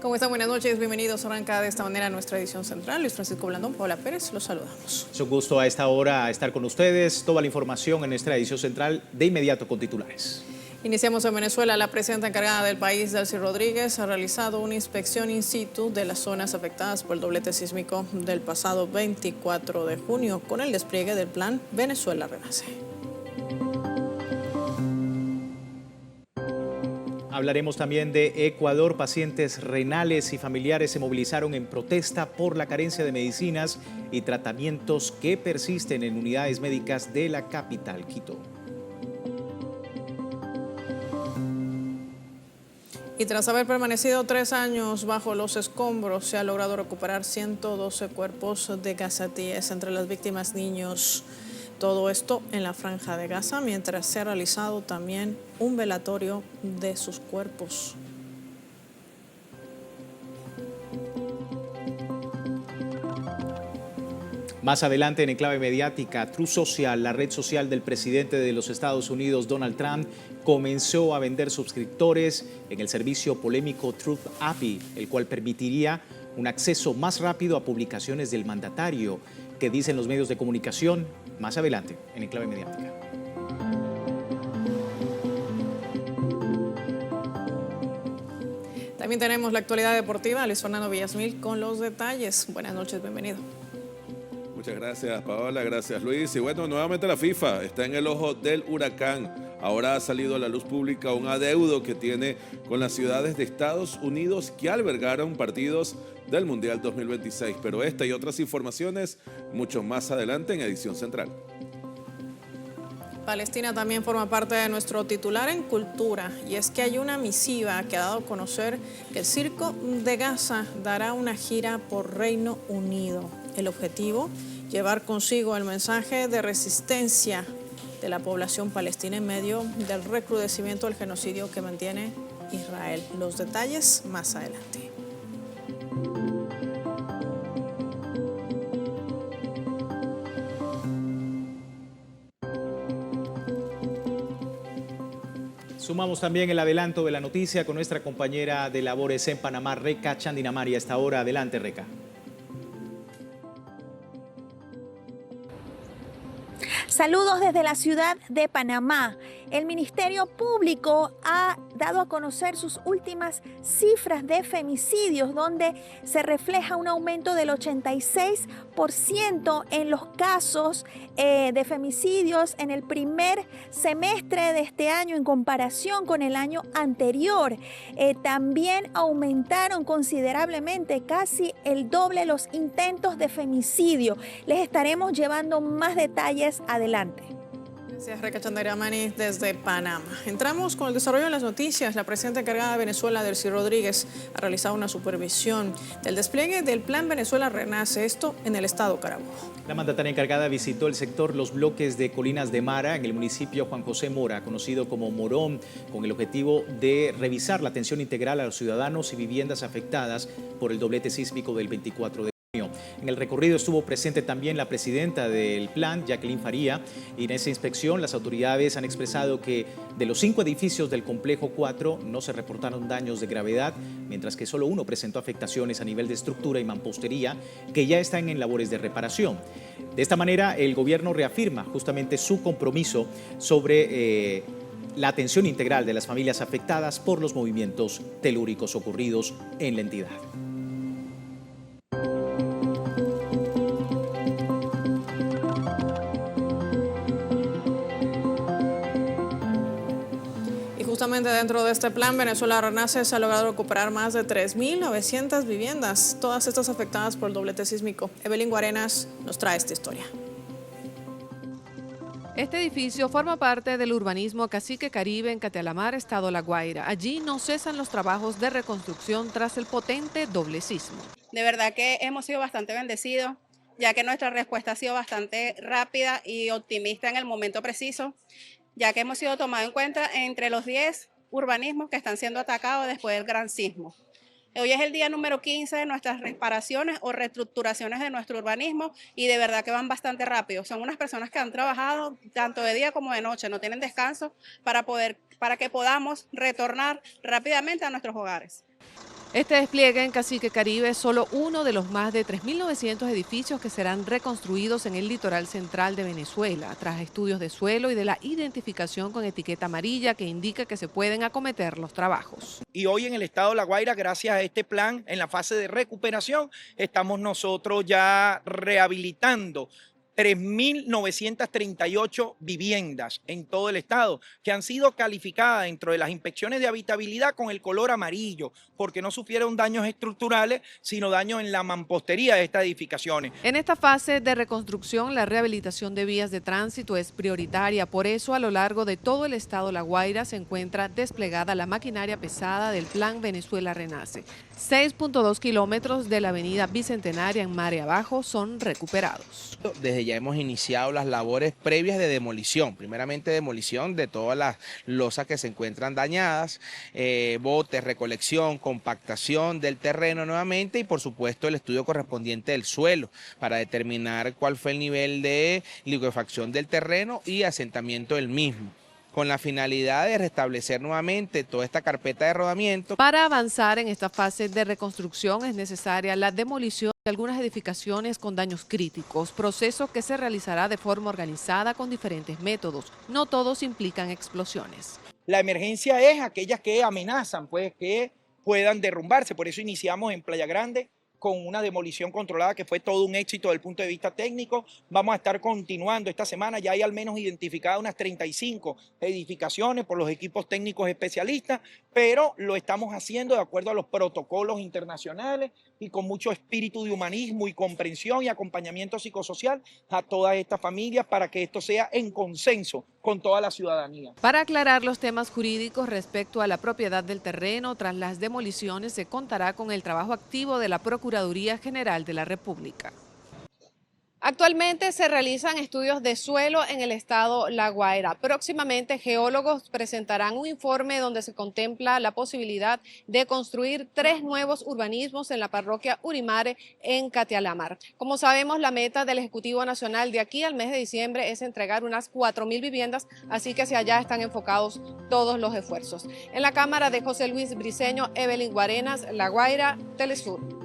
¿Cómo están? Buenas noches, bienvenidos. Arranca de esta manera nuestra edición central. Luis Francisco Blandón, Paola Pérez, los saludamos. Es un gusto a esta hora estar con ustedes. Toda la información en nuestra edición central, de inmediato con titulares. Iniciamos en Venezuela. La presidenta encargada del país, Delcy Rodríguez, ha realizado una inspección in situ de las zonas afectadas por el doblete sísmico del pasado 24 de junio con el despliegue del plan Venezuela Renace. Hablaremos también de Ecuador. Pacientes renales y familiares se movilizaron en protesta por la carencia de medicinas y tratamientos que persisten en unidades médicas de la capital, Quito. Y tras haber permanecido 3 años bajo los escombros, se ha logrado recuperar 112 cuerpos de gazatíes, entre las víctimas niños. Todo esto en la Franja de Gaza, mientras se ha realizado también un velatorio de sus cuerpos. Más adelante en Enclave Mediática, Truth Social, la red social del presidente de los Estados Unidos, Donald Trump, comenzó a vender suscriptores en el servicio polémico Truth API, el cual permitiría un acceso más rápido a publicaciones del mandatario, que dicen los medios de comunicación. Más adelante en Enclave Mediática. También tenemos la actualidad deportiva. Luis Fernando Villasmil con los detalles. Buenas noches, bienvenido. Muchas gracias, Paola, gracias, Luis. Y bueno, nuevamente la FIFA está en el ojo del huracán. Ahora ha salido a la luz pública un adeudo que tiene con las ciudades de Estados Unidos que albergaron partidos del Mundial 2026. Pero esta y otras informaciones mucho más adelante en Edición Central. Palestina también forma parte de nuestro titular en cultura, y es que hay una misiva que ha dado a conocer que el Circo de Gaza dará una gira por Reino Unido. El objetivo, llevar consigo el mensaje de resistencia de la población palestina en medio del recrudecimiento del genocidio que mantiene Israel. Los detalles más adelante. Sumamos también el adelanto de la noticia con nuestra compañera de labores en Panamá, Reca Chandinamari. A esta hora, adelante, Reca. Saludos desde la ciudad de Panamá. El Ministerio Público ha dado a conocer sus últimas cifras de femicidios, donde se refleja un aumento del 86% en los casos de femicidios en el primer semestre de este año en comparación con el año anterior. También aumentaron considerablemente, casi el doble, los intentos de femicidio. Les estaremos llevando más detalles adelante. Gracias, Reca Chandinamari desde Panamá. Entramos con el desarrollo de las noticias. La presidenta encargada de Venezuela, Delcy Rodríguez, ha realizado una supervisión del despliegue del Plan Venezuela Renace, esto en el estado Carabobo. La mandataria encargada visitó el sector Los Bloques de Colinas de Mara, en el municipio Juan José Mora, conocido como Morón, con el objetivo de revisar la atención integral a los ciudadanos y viviendas afectadas por el doblete sísmico del 24 de junio. En el recorrido estuvo presente también la presidenta del plan, Jacqueline Faría, y en esa inspección las autoridades han expresado que de los 5 edificios del complejo 4 no se reportaron daños de gravedad, mientras que solo uno presentó afectaciones a nivel de estructura y mampostería que ya están en labores de reparación. De esta manera, el gobierno reafirma justamente su compromiso sobre la atención integral de las familias afectadas por los movimientos telúricos ocurridos en la entidad. Justamente dentro de este plan Venezuela Renace se ha logrado recuperar más de 3.900 viviendas, todas estas afectadas por el doblete sísmico. Evelyn Guarenas nos trae esta historia. Este edificio forma parte del urbanismo Cacique Caribe en Catealamar, estado La Guaira. Allí no cesan los trabajos de reconstrucción tras el potente doble sismo. De verdad que hemos sido bastante bendecidos, ya que nuestra respuesta ha sido bastante rápida y optimista en el momento preciso, ya que hemos sido tomados en cuenta entre los 10 urbanismos que están siendo atacados después del gran sismo. Hoy es el día número 15 de nuestras reparaciones o reestructuraciones de nuestro urbanismo y de verdad que van bastante rápido. Son unas personas que han trabajado tanto de día como de noche, no tienen descanso para que podamos retornar rápidamente a nuestros hogares. Este despliegue en Cacique Caribe es solo uno de los más de 3.900 edificios que serán reconstruidos en el litoral central de Venezuela, tras estudios de suelo y de la identificación con etiqueta amarilla que indica que se pueden acometer los trabajos. Y hoy en el estado de La Guaira, gracias a este plan, en la fase de recuperación, estamos nosotros ya rehabilitando 3.938 viviendas en todo el estado que han sido calificadas dentro de las inspecciones de habitabilidad con el color amarillo, porque no sufrieron daños estructurales, sino daños en la mampostería de estas edificaciones. En esta fase de reconstrucción, la rehabilitación de vías de tránsito es prioritaria. Por eso, a lo largo de todo el estado La Guaira se encuentra desplegada la maquinaria pesada del Plan Venezuela Renace. 6.2 kilómetros de la avenida Bicentenaria en Mare Abajo son recuperados. Desde ya hemos iniciado las labores previas de demolición, primeramente demolición de todas las losas que se encuentran dañadas, botes, recolección, compactación del terreno nuevamente y por supuesto el estudio correspondiente del suelo para determinar cuál fue el nivel de liquefacción del terreno y asentamiento del mismo, con la finalidad de restablecer nuevamente toda esta carpeta de rodamiento. Para avanzar en esta fase de reconstrucción es necesaria la demolición de algunas edificaciones con daños críticos, proceso que se realizará de forma organizada con diferentes métodos. No todos implican explosiones. La emergencia es aquellas que amenazan, pues que puedan derrumbarse, por eso iniciamos en Playa Grande con una demolición controlada que fue todo un éxito desde el punto de vista técnico. Vamos a estar continuando esta semana, ya hay al menos identificadas unas 35 edificaciones por los equipos técnicos especialistas, pero lo estamos haciendo de acuerdo a los protocolos internacionales y con mucho espíritu de humanismo y comprensión y acompañamiento psicosocial a todas estas familias para que esto sea en consenso con toda la ciudadanía. Para aclarar los temas jurídicos respecto a la propiedad del terreno tras las demoliciones, se contará con el trabajo activo de la Procuraduría General de la República. Actualmente se realizan estudios de suelo en el estado La Guaira. Próximamente geólogos presentarán un informe donde se contempla la posibilidad de construir 3 nuevos urbanismos en la parroquia Urimare en Catialamar. Como sabemos, la meta del Ejecutivo Nacional de aquí al mes de diciembre es entregar unas 4.000 viviendas, así que hacia allá están enfocados todos los esfuerzos. En la cámara de José Luis Briceño, Evelyn Guarenas, La Guaira, Telesur.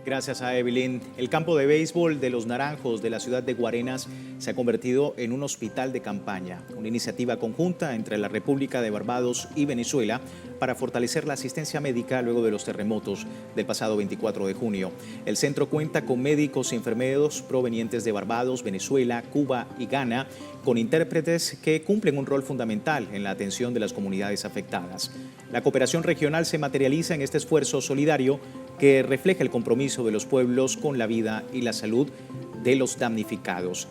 Gracias a Evelyn. El campo de béisbol de los Naranjos de la ciudad de Guarenas se ha convertido en un hospital de campaña, una iniciativa conjunta entre la República de Barbados y Venezuela para fortalecer la asistencia médica luego de los terremotos del pasado 24 de junio. El centro cuenta con médicos y enfermeros provenientes de Barbados, Venezuela, Cuba y Ghana, con intérpretes que cumplen un rol fundamental en la atención de las comunidades afectadas. La cooperación regional se materializa en este esfuerzo solidario que refleja el compromiso de los pueblos con la vida y la salud de los damnificados.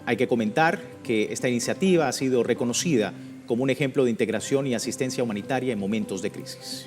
Hay que comentar que esta iniciativa ha sido reconocida como un ejemplo de integración y asistencia humanitaria en momentos de crisis.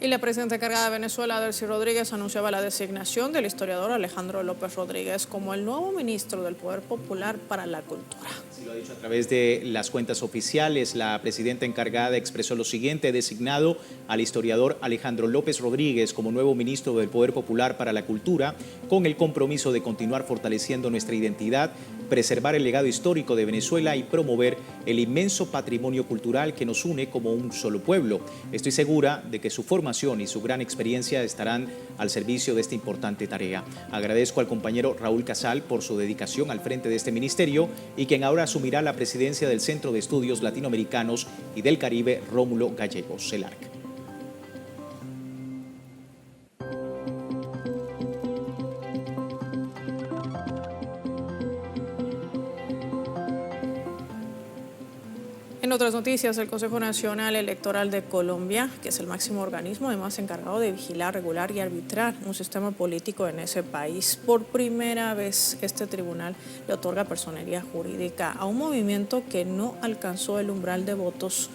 Y la presidenta encargada de Venezuela, Delcy Rodríguez, anunciaba la designación del historiador Alejandro López Rodríguez como el nuevo ministro del Poder Popular para la Cultura. Así lo ha dicho a través de las cuentas oficiales. La presidenta encargada expresó lo siguiente: he designado al historiador Alejandro López Rodríguez como nuevo ministro del Poder Popular para la Cultura, con el compromiso de continuar fortaleciendo nuestra identidad, preservar el legado histórico de Venezuela y promover el inmenso patrimonio cultural que nos une como un solo pueblo. Estoy segura de que su formación y su gran experiencia estarán al servicio de esta importante tarea. Agradezco al compañero Raúl Casal por su dedicación al frente de este ministerio y quien ahora asumirá la presidencia del Centro de Estudios Latinoamericanos y del Caribe, Rómulo Gallegos, CELARC. En otras noticias, el Consejo Nacional Electoral de Colombia, que es el máximo organismo además encargado de vigilar, regular y arbitrar un sistema político en ese país, por primera vez este tribunal le otorga personería jurídica a un movimiento que no alcanzó el umbral de votos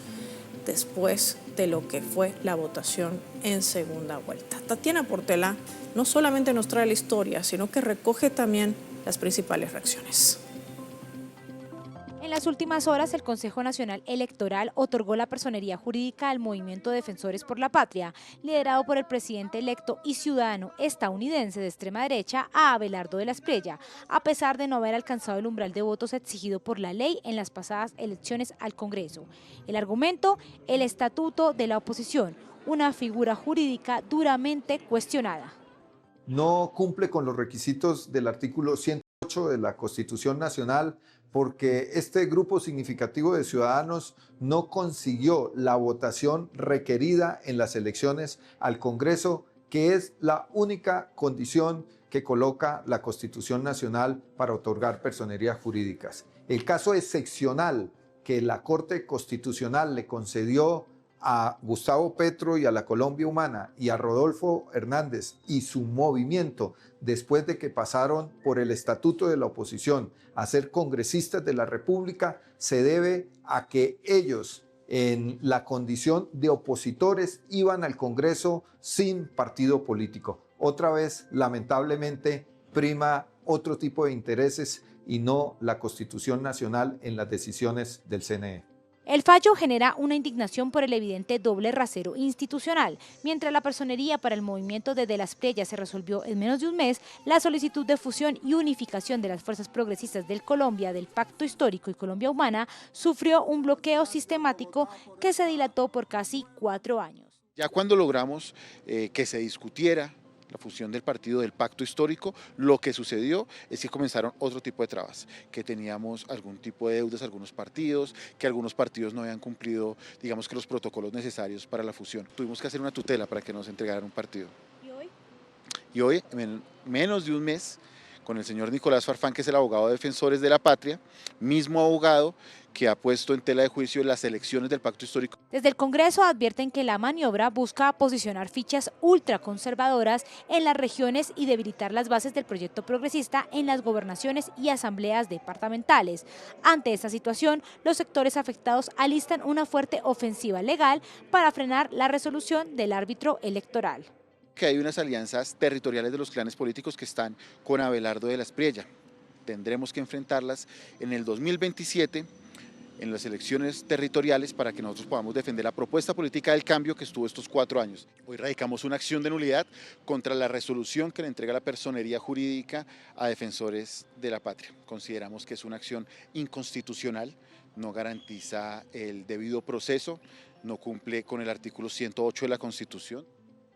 después de lo que fue la votación en segunda vuelta. Tatiana Portela no solamente nos trae la historia, sino que recoge también las principales reacciones. En las últimas horas, el Consejo Nacional Electoral otorgó la personería jurídica al Movimiento Defensores por la Patria, liderado por el presidente electo y ciudadano estadounidense de extrema derecha, a Abelardo de la Espriella, a pesar de no haber alcanzado el umbral de votos exigido por la ley en las pasadas elecciones al Congreso. El argumento, el estatuto de la oposición, una figura jurídica duramente cuestionada. No cumple con los requisitos del artículo 108 de la Constitución Nacional, porque este grupo significativo de ciudadanos no consiguió la votación requerida en las elecciones al Congreso, que es la única condición que coloca la Constitución Nacional para otorgar personerías jurídicas. El caso excepcional que la Corte Constitucional le concedió a Gustavo Petro y a la Colombia Humana y a Rodolfo Hernández y su movimiento, después de que pasaron por el estatuto de la oposición a ser congresistas de la República, se debe a que ellos, en la condición de opositores, iban al Congreso sin partido político. Otra vez, lamentablemente, prima otro tipo de intereses y no la Constitución Nacional en las decisiones del CNE. El fallo genera una indignación por el evidente doble rasero institucional. Mientras la personería para el movimiento de la Espriella se resolvió en menos de un mes, la solicitud de fusión y unificación de las fuerzas progresistas del Colombia, del Pacto Histórico y Colombia Humana sufrió un bloqueo sistemático que se dilató por casi 4 años. Ya cuando logramos que se discutiera la fusión del partido del Pacto Histórico, lo que sucedió es que comenzaron otro tipo de trabas, que teníamos algún tipo de deudas a algunos partidos, que algunos partidos no habían cumplido, digamos que los protocolos necesarios para la fusión. Tuvimos que hacer una tutela para que nos entregaran un partido. Y hoy, en menos de un mes, con el señor Nicolás Farfán, que es el abogado de Defensores de la Patria, mismo abogado que ha puesto en tela de juicio las elecciones del Pacto Histórico. Desde el Congreso advierten que la maniobra busca posicionar fichas ultraconservadoras en las regiones y debilitar las bases del proyecto progresista en las gobernaciones y asambleas departamentales. Ante esta situación, los sectores afectados alistan una fuerte ofensiva legal para frenar la resolución del árbitro electoral. Que hay unas alianzas territoriales de los clanes políticos que están con Abelardo de la Espriella. Tendremos que enfrentarlas en el 2027 en las elecciones territoriales para que nosotros podamos defender la propuesta política del cambio que estuvo estos 4 años. Hoy radicamos una acción de nulidad contra la resolución que le entrega la personería jurídica a Defensores de la Patria. Consideramos que es una acción inconstitucional, no garantiza el debido proceso, no cumple con el artículo 108 de la Constitución.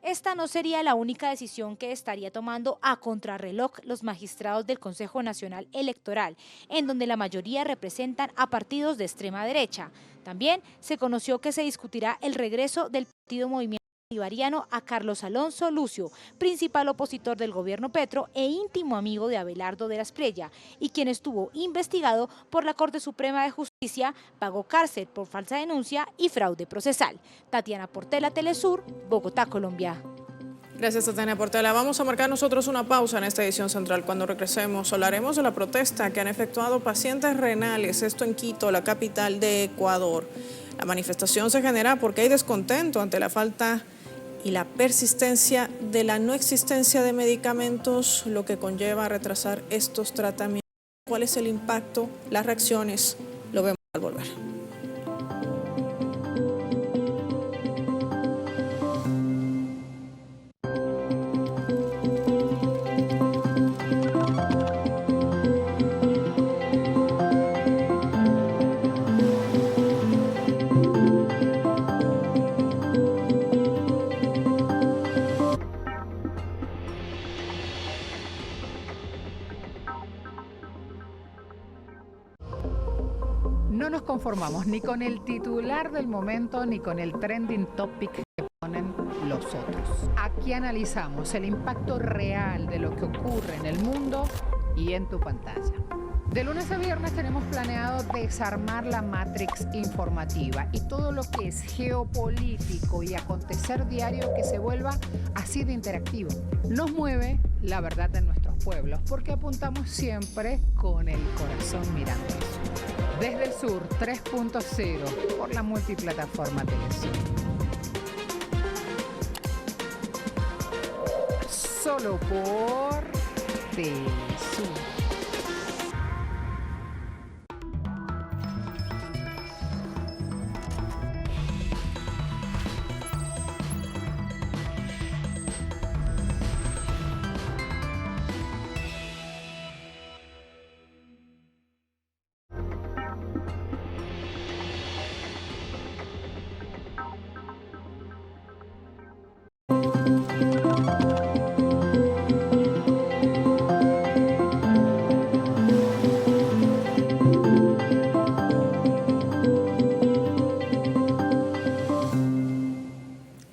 Esta no sería la única decisión que estaría tomando a contrarreloj los magistrados del Consejo Nacional Electoral, en donde la mayoría representan a partidos de extrema derecha. También se conoció que se discutirá el regreso del partido Movimiento Bolivariano a Carlos Alonso Lucio, principal opositor del gobierno Petro e íntimo amigo de Abelardo de la Espriella, y quien estuvo investigado por la Corte Suprema de Justicia, pagó cárcel por falsa denuncia y fraude procesal. Tatiana Portela, Telesur, Bogotá, Colombia. Gracias, Tatiana Portela. Vamos a marcar nosotros una pausa en esta edición central. Cuando regresemos hablaremos de la protesta que han efectuado pacientes renales, esto en Quito, la capital de Ecuador. La manifestación se genera porque hay descontento ante la falta y la persistencia de la no existencia de medicamentos, lo que conlleva a retrasar estos tratamientos. ¿Cuál es el impacto? Las reacciones, lo vemos al volver. No nos conformamos ni con el titular del momento ni con el trending topic que ponen los otros. Aquí analizamos el impacto real de lo que ocurre en el mundo y en tu pantalla. De lunes a viernes tenemos planeado desarmar la matrix informativa y todo lo que es geopolítico y acontecer diario que se vuelva así de interactivo. Nos mueve la verdad de nuestros pueblos porque apuntamos siempre con el corazón mirando al sur. Desde el sur 3.0 por la multiplataforma Telesur. Solo por Telesur.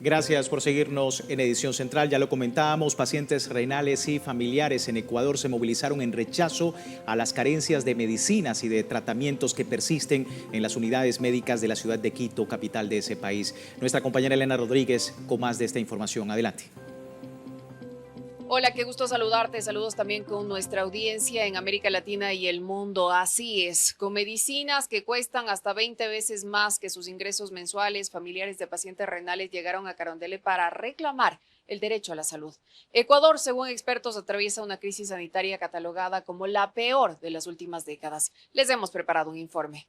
Gracias por seguirnos en Edición Central. Ya lo comentábamos, pacientes renales y familiares en Ecuador se movilizaron en rechazo a las carencias de medicinas y de tratamientos que persisten en las unidades médicas de la ciudad de Quito, capital de ese país. Nuestra compañera Elena Rodríguez con más de esta información. Adelante. Hola, qué gusto saludarte. Saludos también con nuestra audiencia en América Latina y el mundo. Así es, con medicinas que cuestan hasta 20 veces más que sus ingresos mensuales, familiares de pacientes renales llegaron a Carondelet para reclamar el derecho a la salud. Ecuador, según expertos, atraviesa una crisis sanitaria catalogada como la peor de las últimas décadas. Les hemos preparado un informe.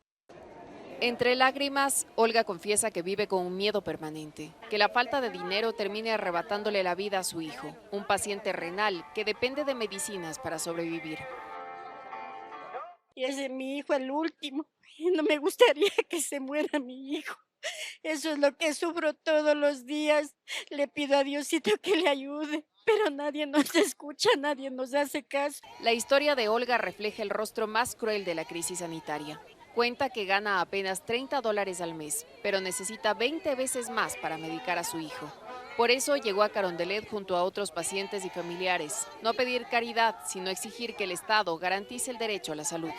Entre lágrimas, Olga confiesa que vive con un miedo permanente, que la falta de dinero termine arrebatándole la vida a su hijo, un paciente renal que depende de medicinas para sobrevivir. Y ese es mi hijo, el último, y no me gustaría que se muera mi hijo. Eso es lo que sufro todos los días. Le pido a Diosito que le ayude, pero nadie nos escucha, nadie nos hace caso. La historia de Olga refleja el rostro más cruel de la crisis sanitaria. Cuenta que gana apenas $30 al mes, pero necesita 20 veces más para medicar a su hijo. Por eso llegó a Carondelet junto a otros pacientes y familiares, no a pedir caridad, sino a exigir que el Estado garantice el derecho a la salud.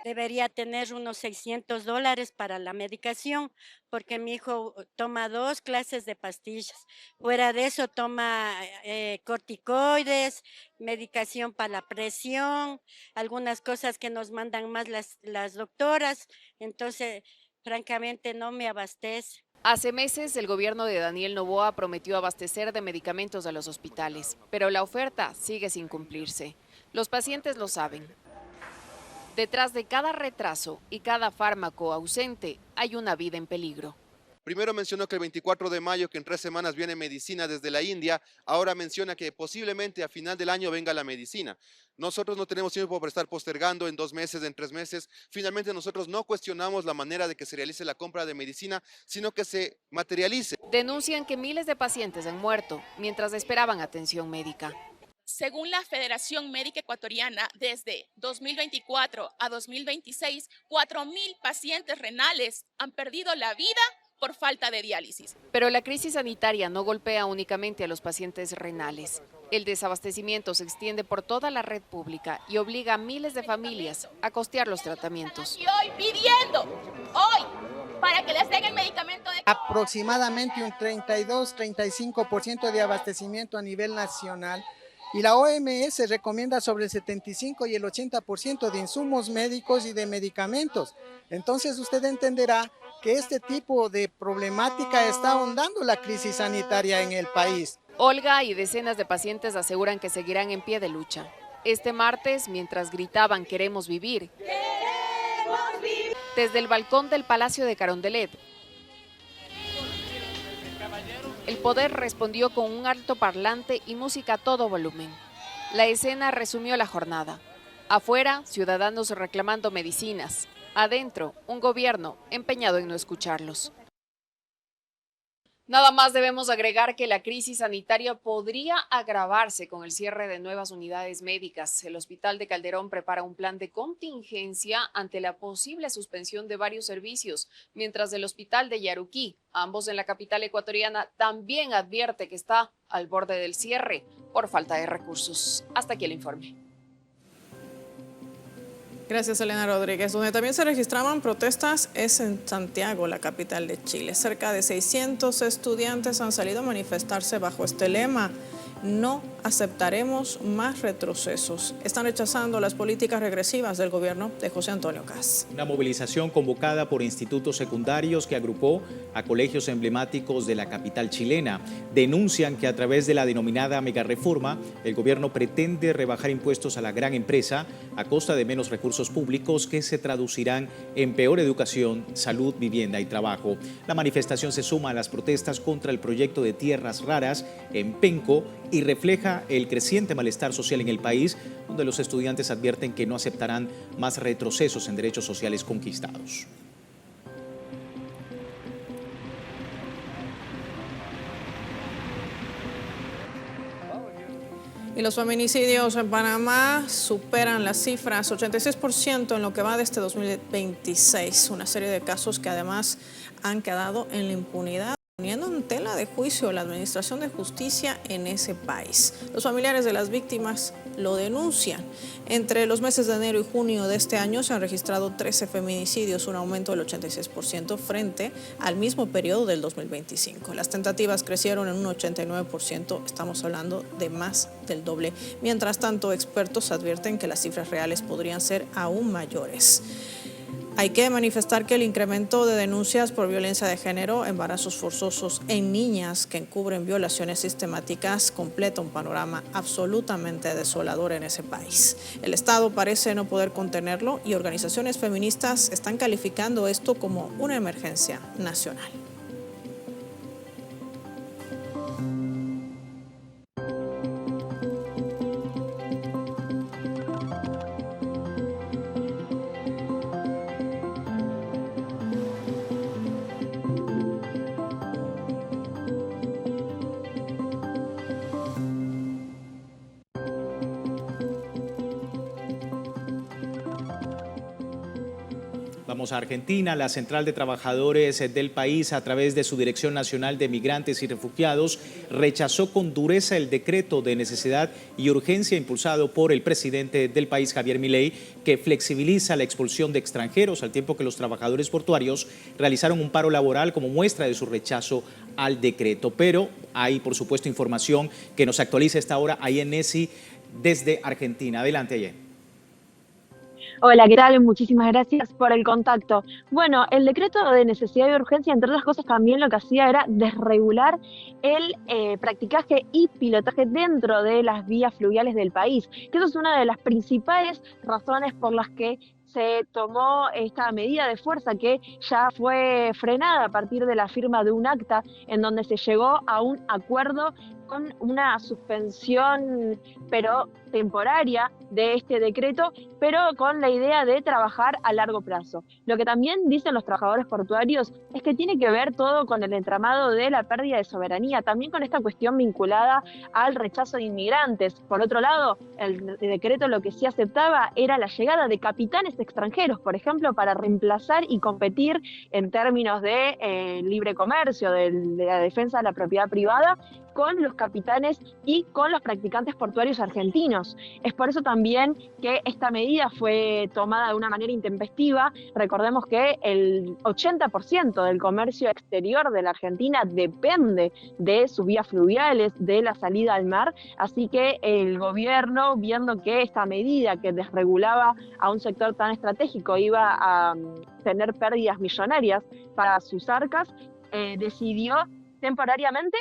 Debería tener unos $600 para la medicación, porque mi hijo toma 2 clases de pastillas. Fuera de eso toma corticoides, medicación para la presión, algunas cosas que nos mandan más las doctoras. Entonces, francamente, no me abastece. Hace meses, el gobierno de Daniel Noboa prometió abastecer de medicamentos a los hospitales, pero la oferta sigue sin cumplirse. Los pacientes lo saben. Detrás de cada retraso y cada fármaco ausente hay una vida en peligro. Primero mencionó que el 24 de mayo, que en 3 semanas viene medicina desde la India, ahora menciona que posiblemente a final del año venga la medicina. Nosotros no tenemos tiempo para estar postergando en 2 meses, en 3 meses. Finalmente nosotros no cuestionamos la manera de que se realice la compra de medicina, sino que se materialice. Denuncian que miles de pacientes han muerto mientras esperaban atención médica. Según la Federación Médica Ecuatoriana, desde 2024 a 2026, 4.000 pacientes renales han perdido la vida por falta de diálisis. Pero la crisis sanitaria no golpea únicamente a los pacientes renales. El desabastecimiento se extiende por toda la red pública y obliga a miles de familias a costear los tratamientos. Y hoy pidiendo, para que les den el medicamento de... Aproximadamente un 32-35% de abastecimiento a nivel nacional. Y la OMS recomienda sobre el 75 y el 80% de insumos médicos y de medicamentos. Entonces usted entenderá que este tipo de problemática está ahondando la crisis sanitaria en el país. Olga y decenas de pacientes aseguran que seguirán en pie de lucha. Este martes, mientras gritaban "Queremos vivir", desde el balcón del Palacio de Carondelet, el poder respondió con un altoparlante y música a todo volumen. La escena resumió la jornada. Afuera, ciudadanos reclamando medicinas. Adentro, un gobierno empeñado en no escucharlos. Nada más debemos agregar que la crisis sanitaria podría agravarse con el cierre de nuevas unidades médicas. El Hospital de Calderón prepara un plan de contingencia ante la posible suspensión de varios servicios, mientras el Hospital de Yaruquí, ambos en la capital ecuatoriana, también advierte que está al borde del cierre por falta de recursos. Hasta aquí el informe. Gracias, Elena Rodríguez. Donde también se registraban protestas es en Santiago, la capital de Chile. Cerca de 600 estudiantes han salido a manifestarse bajo este lema: no aceptaremos más retrocesos. Están rechazando las políticas regresivas del gobierno de José Antonio Kast. Una movilización convocada por institutos secundarios que agrupó a colegios emblemáticos de la capital chilena. Denuncian que a través de la denominada megareforma, el gobierno pretende rebajar impuestos a la gran empresa a costa de menos recursos públicos que se traducirán en peor educación, salud, vivienda y trabajo. La manifestación se suma a las protestas contra el proyecto de tierras raras en Penco y refleja el creciente malestar social en el país, donde los estudiantes advierten que no aceptarán más retrocesos en derechos sociales conquistados. Y los feminicidios en Panamá superan las cifras 86% en lo que va de este 2026. Una serie de casos que además han quedado en la impunidad. poniendo en tela de juicio la administración de justicia en ese país. Los familiares de las víctimas lo denuncian. Entre los meses de enero y junio de este año se han registrado 13 feminicidios, un aumento del 86% frente al mismo periodo del 2025. Las tentativas crecieron en un 89%, estamos hablando de más del doble. Mientras tanto, expertos advierten que las cifras reales podrían ser aún mayores. Hay que manifestar que el incremento de denuncias por violencia de género, embarazos forzosos en niñas que encubren violaciones sistemáticas, completa un panorama absolutamente desolador en ese país. El Estado parece no poder contenerlo y organizaciones feministas están calificando esto como una emergencia nacional. Vamos a Argentina. La Central de Trabajadores del país, a través de su Dirección Nacional de Migrantes y Refugiados, rechazó con dureza el decreto de necesidad y urgencia impulsado por el presidente del país, Javier Milei, que flexibiliza la expulsión de extranjeros, al tiempo que los trabajadores portuarios realizaron un paro laboral como muestra de su rechazo al decreto. Pero hay, por supuesto, información que nos actualiza a esta hora Ayen Nessi desde Argentina. Adelante, Ayen. Hola, ¿qué tal? Muchísimas gracias por el contacto. Bueno, el decreto de necesidad y urgencia, entre otras cosas, también lo que hacía era desregular el practicaje y pilotaje dentro de las vías fluviales del país, que eso es una de las principales razones por las que se tomó esta medida de fuerza, que ya fue frenada a partir de la firma de un acta en donde se llegó a un acuerdo con una suspensión, pero temporaria, de este decreto, pero con la idea de trabajar a largo plazo. Lo que también dicen los trabajadores portuarios es que tiene que ver todo con el entramado de la pérdida de soberanía, también con esta cuestión vinculada al rechazo de inmigrantes. Por otro lado, el decreto lo que sí aceptaba era la llegada de capitanes extranjeros, por ejemplo, para reemplazar y competir en términos de libre comercio, de la defensa de la propiedad privada, con los capitanes y con los practicantes portuarios argentinos. Es por eso también que esta medida fue tomada de una manera intempestiva. Recordemos que el 80% del comercio exterior de la Argentina depende de sus vías fluviales, de la salida al mar, así que el gobierno, viendo que esta medida que desregulaba a un sector tan estratégico iba a tener pérdidas millonarias para sus arcas, decidió temporariamente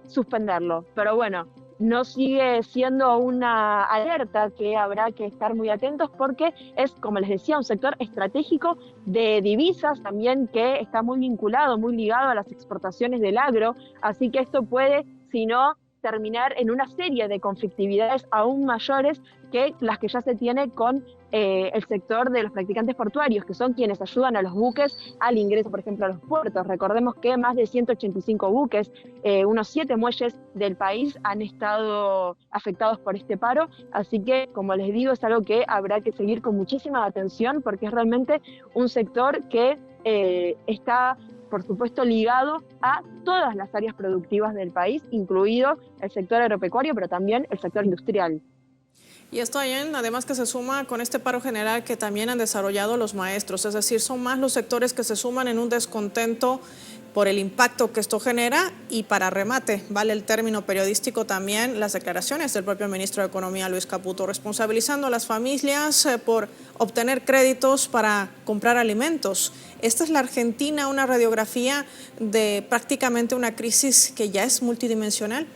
suspenderlo. Pero bueno, no sigue siendo una alerta que habrá que estar muy atentos, porque es, como les decía, un sector estratégico de divisas también, que está muy vinculado, muy ligado a las exportaciones del agro, así que esto puede, si no, terminar en una serie de conflictividades aún mayores que las que ya se tiene con el sector de los practicantes portuarios, que son quienes ayudan a los buques al ingreso, por ejemplo, a los puertos. Recordemos que más de 185 buques, unos 7 muelles del país han estado afectados por este paro, así que, como les digo, es algo que habrá que seguir con muchísima atención, porque es realmente un sector que está, por supuesto, ligado a todas las áreas productivas del país, incluido el sector agropecuario, pero también el sector industrial. Y esto, además, que se suma con este paro general que también han desarrollado los maestros, es decir, son más los sectores que se suman en un descontento por el impacto que esto genera. Y para remate, vale el término periodístico también, las declaraciones del propio ministro de Economía, Luis Caputo, responsabilizando a las familias por obtener créditos para comprar alimentos. Esta es la Argentina, una radiografía de prácticamente una crisis que ya es multidimensional.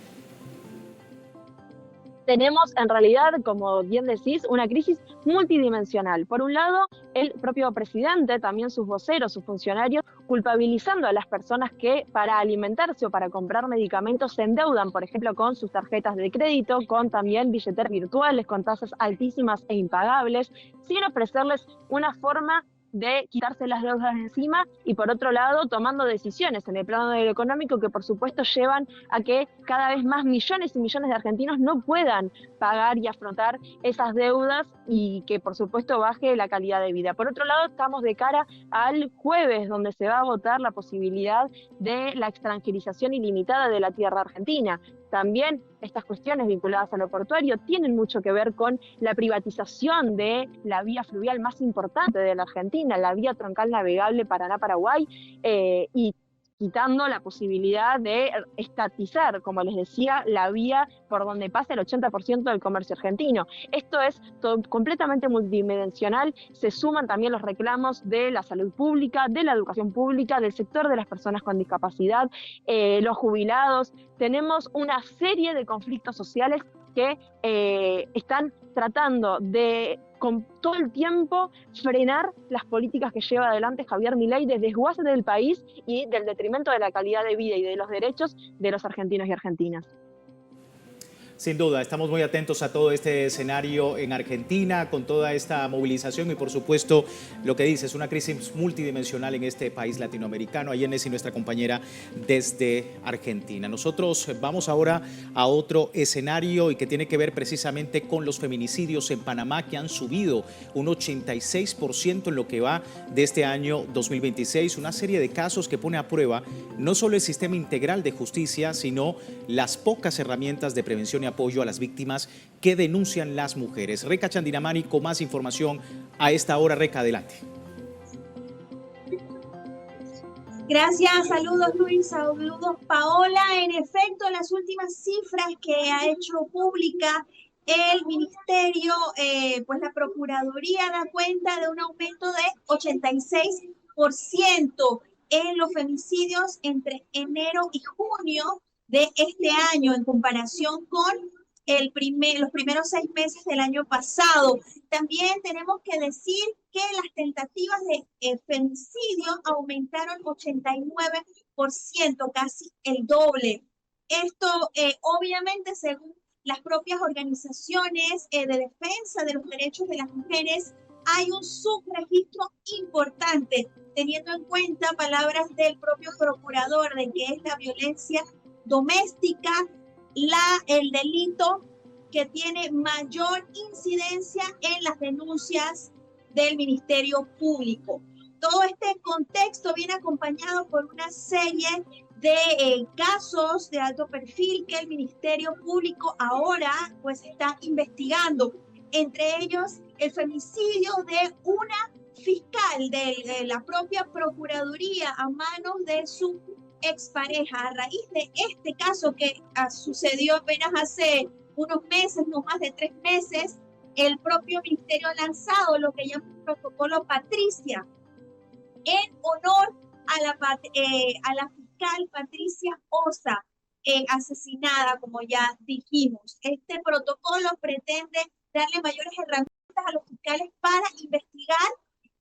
Tenemos, en realidad, como bien decís, una crisis multidimensional. Por un lado, el propio presidente, también sus voceros, sus funcionarios, culpabilizando a las personas que para alimentarse o para comprar medicamentos se endeudan, por ejemplo, con sus tarjetas de crédito, con también billeteras virtuales, con tasas altísimas e impagables, sin ofrecerles una forma de quitarse las deudas de encima y por otro lado tomando decisiones en el plano de lo económico que por supuesto llevan a que cada vez más millones y millones de argentinos no puedan pagar y afrontar esas deudas y que por supuesto baje la calidad de vida. Por otro lado, estamos de cara al jueves, donde se va a votar la posibilidad de la extranjerización ilimitada de la tierra argentina. También estas cuestiones vinculadas a lo portuario tienen mucho que ver con la privatización de la vía fluvial más importante de la Argentina, la vía troncal navegable Paraná-Paraguay, y quitando la posibilidad de estatizar, como les decía, la vía por donde pasa el 80% del comercio argentino. Esto es completamente multidimensional, se suman también los reclamos de la salud pública, de la educación pública, del sector de las personas con discapacidad, los jubilados. Tenemos una serie de conflictos sociales que están tratando de, con todo el tiempo, frenar las políticas que lleva adelante Javier Milei de desguace del país y del detrimento de la calidad de vida y de los derechos de los argentinos y argentinas. Sin duda, estamos muy atentos a todo este escenario en Argentina, con toda esta movilización y por supuesto lo que dice es una crisis multidimensional en este país latinoamericano. Ayer Nessie, nuestra compañera desde Argentina. Nosotros vamos ahora a otro escenario y que tiene que ver precisamente con los feminicidios en Panamá, que han subido un 86% en lo que va de este año 2026. Una serie de casos que pone a prueba no solo el sistema integral de justicia, sino las pocas herramientas de prevención y apoyo a las víctimas que denuncian las mujeres. Reca Chandinamani con más información a esta hora. Reca, adelante. Gracias, saludos Luis, saludos Paola. En efecto, las últimas cifras que ha hecho pública el ministerio, pues la Procuraduría da cuenta de un aumento de 86% en los femicidios entre enero y junio de este año en comparación con los primeros 6 meses del año pasado. También tenemos que decir que las tentativas de femicidio aumentaron 89%, casi el doble. Esto obviamente según las propias organizaciones de defensa de los derechos de las mujeres hay un subregistro importante, teniendo en cuenta palabras del propio procurador de que es la violencia doméstica, el delito que tiene mayor incidencia en las denuncias del Ministerio Público. Todo este contexto viene acompañado por una serie de casos de alto perfil que el Ministerio Público ahora pues está investigando, entre ellos el femicidio de una fiscal de la propia Procuraduría a manos de su expareja. A raíz de este caso que sucedió apenas hace unos meses, no más de 3 meses, el propio ministerio ha lanzado lo que llama el protocolo Patricia en honor a la fiscal Patricia Osa, asesinada, como ya dijimos. Este protocolo pretende darle mayores herramientas a los fiscales para investigar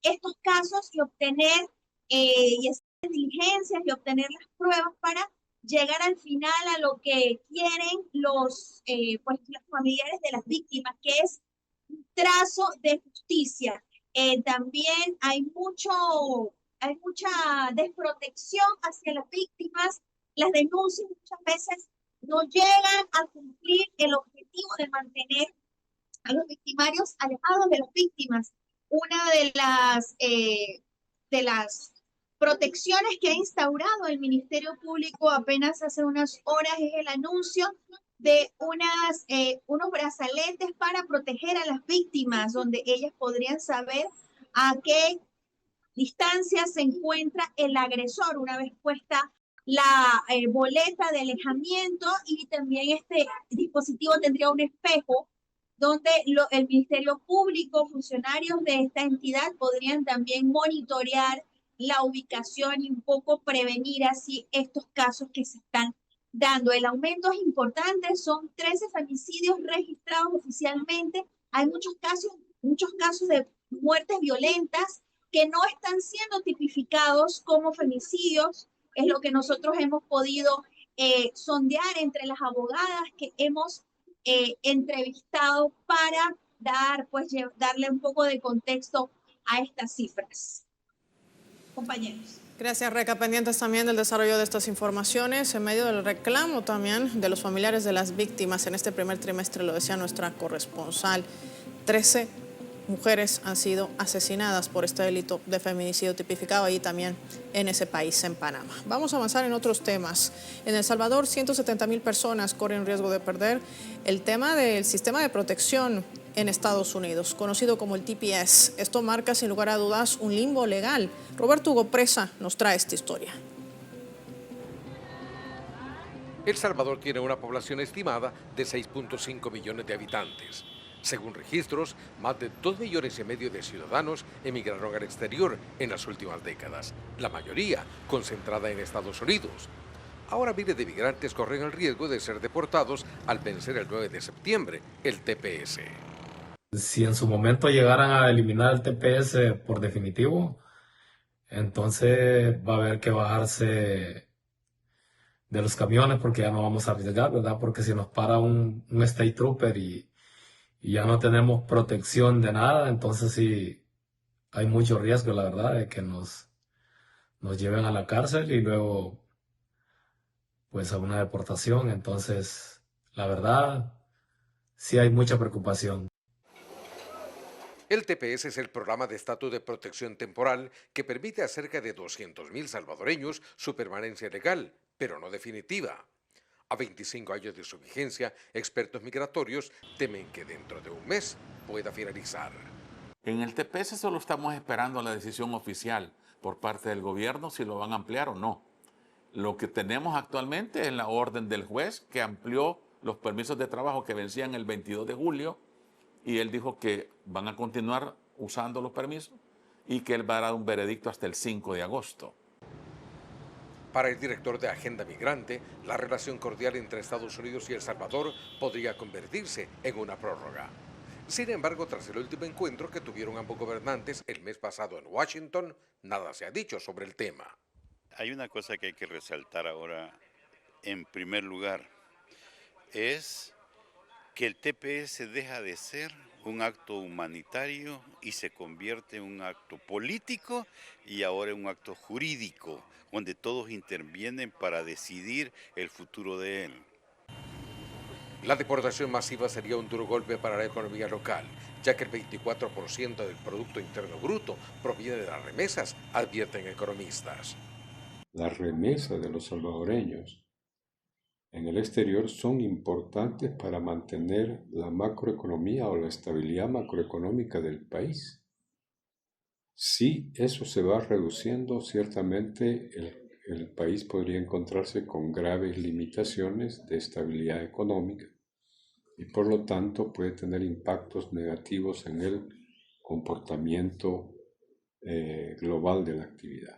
estos casos y obtener diligencias y obtener las pruebas para llegar al final a lo que quieren los familiares de las víctimas, que es un trazo de justicia. También hay mucha desprotección hacia las víctimas. Las denuncias muchas veces no llegan a cumplir el objetivo de mantener a los victimarios alejados de las víctimas. Una de las protecciones que ha instaurado el Ministerio Público apenas hace unas horas es el anuncio de unos brazaletes para proteger a las víctimas, donde ellas podrían saber a qué distancia se encuentra el agresor una vez puesta la boleta de alejamiento, y también este dispositivo tendría un espejo donde el Ministerio Público, funcionarios de esta entidad podrían también monitorear la ubicación y un poco prevenir así estos casos que se están dando. El aumento es importante, son 13 femicidios registrados oficialmente. Hay muchos casos de muertes violentas que no están siendo tipificados como femicidios. Es lo que nosotros hemos podido sondear entre las abogadas que hemos entrevistado para darle un poco de contexto a estas cifras. Compañeros. Gracias, Reca. Pendientes también del desarrollo de estas informaciones en medio del reclamo también de los familiares de las víctimas en este primer trimestre, lo decía nuestra corresponsal. 13 mujeres han sido asesinadas por este delito de feminicidio tipificado ahí también en ese país, en Panamá. Vamos a avanzar en otros temas. En El Salvador, 170,000 personas corren riesgo de perder el tema del sistema de protección en Estados Unidos, conocido como el TPS. Esto marca sin lugar a dudas un limbo legal. Roberto Hugo Presa nos trae esta historia. El Salvador tiene una población estimada de 6.5 millones de habitantes. Según registros, más de 2,5 millones de ciudadanos emigraron al exterior en las últimas décadas, la mayoría concentrada en Estados Unidos. Ahora miles de migrantes corren el riesgo de ser deportados al vencer el 9 de septiembre el TPS. Si en su momento llegaran a eliminar el TPS por definitivo, entonces va a haber que bajarse de los camiones porque ya no vamos a arriesgar, ¿verdad? Porque si nos para un State Trooper y ya no tenemos protección de nada, entonces sí hay mucho riesgo, la verdad, de que nos lleven a la cárcel y luego pues a una deportación. Entonces, la verdad, sí hay mucha preocupación. El TPS es el programa de estatus de protección temporal que permite a cerca de 200,000 salvadoreños su permanencia legal, pero no definitiva. A 25 años de su vigencia, expertos migratorios temen que dentro de un mes pueda finalizar. En el TPS solo estamos esperando la decisión oficial por parte del gobierno si lo van a ampliar o no. Lo que tenemos actualmente es la orden del juez que amplió los permisos de trabajo que vencían el 22 de julio y él dijo que van a continuar usando los permisos y que él va a dar un veredicto hasta el 5 de agosto. Para el director de Agenda Migrante, la relación cordial entre Estados Unidos y El Salvador podría convertirse en una prórroga. Sin embargo, tras el último encuentro que tuvieron ambos gobernantes el mes pasado en Washington, nada se ha dicho sobre el tema. Hay una cosa que hay que resaltar ahora, en primer lugar, es que el TPS deja de ser un acto humanitario y se convierte en un acto político y ahora en un acto jurídico, donde todos intervienen para decidir el futuro de él. La deportación masiva sería un duro golpe para la economía local, ya que el 24% del Producto Interno Bruto proviene de las remesas, advierten economistas. Las remesas de los salvadoreños en el exterior son importantes para mantener la macroeconomía o la estabilidad macroeconómica del país. Si eso se va reduciendo, ciertamente el país podría encontrarse con graves limitaciones de estabilidad económica y por lo tanto puede tener impactos negativos en el comportamiento global de la actividad.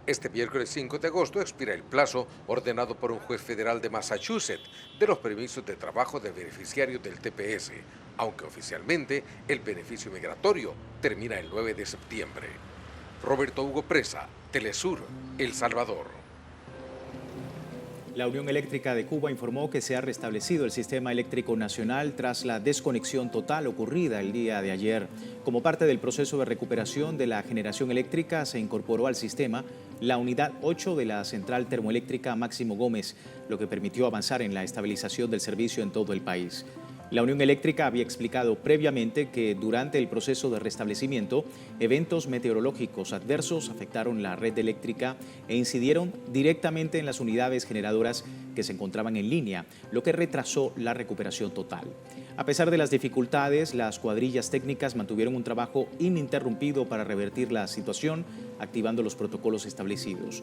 Este miércoles 5 de agosto expira el plazo ordenado por un juez federal de Massachusetts de los permisos de trabajo de beneficiarios del TPS, aunque oficialmente el beneficio migratorio termina el 9 de septiembre. Roberto Hugo Presa, Telesur, El Salvador. La Unión Eléctrica de Cuba informó que se ha restablecido el sistema eléctrico nacional tras la desconexión total ocurrida el día de ayer. Como parte del proceso de recuperación de la generación eléctrica, se incorporó al sistema la unidad 8 de la central termoeléctrica Máximo Gómez, lo que permitió avanzar en la estabilización del servicio en todo el país. La Unión Eléctrica había explicado previamente que durante el proceso de restablecimiento, eventos meteorológicos adversos afectaron la red eléctrica e incidieron directamente en las unidades generadoras que se encontraban en línea, lo que retrasó la recuperación total. A pesar de las dificultades, las cuadrillas técnicas mantuvieron un trabajo ininterrumpido para revertir la situación, activando los protocolos establecidos.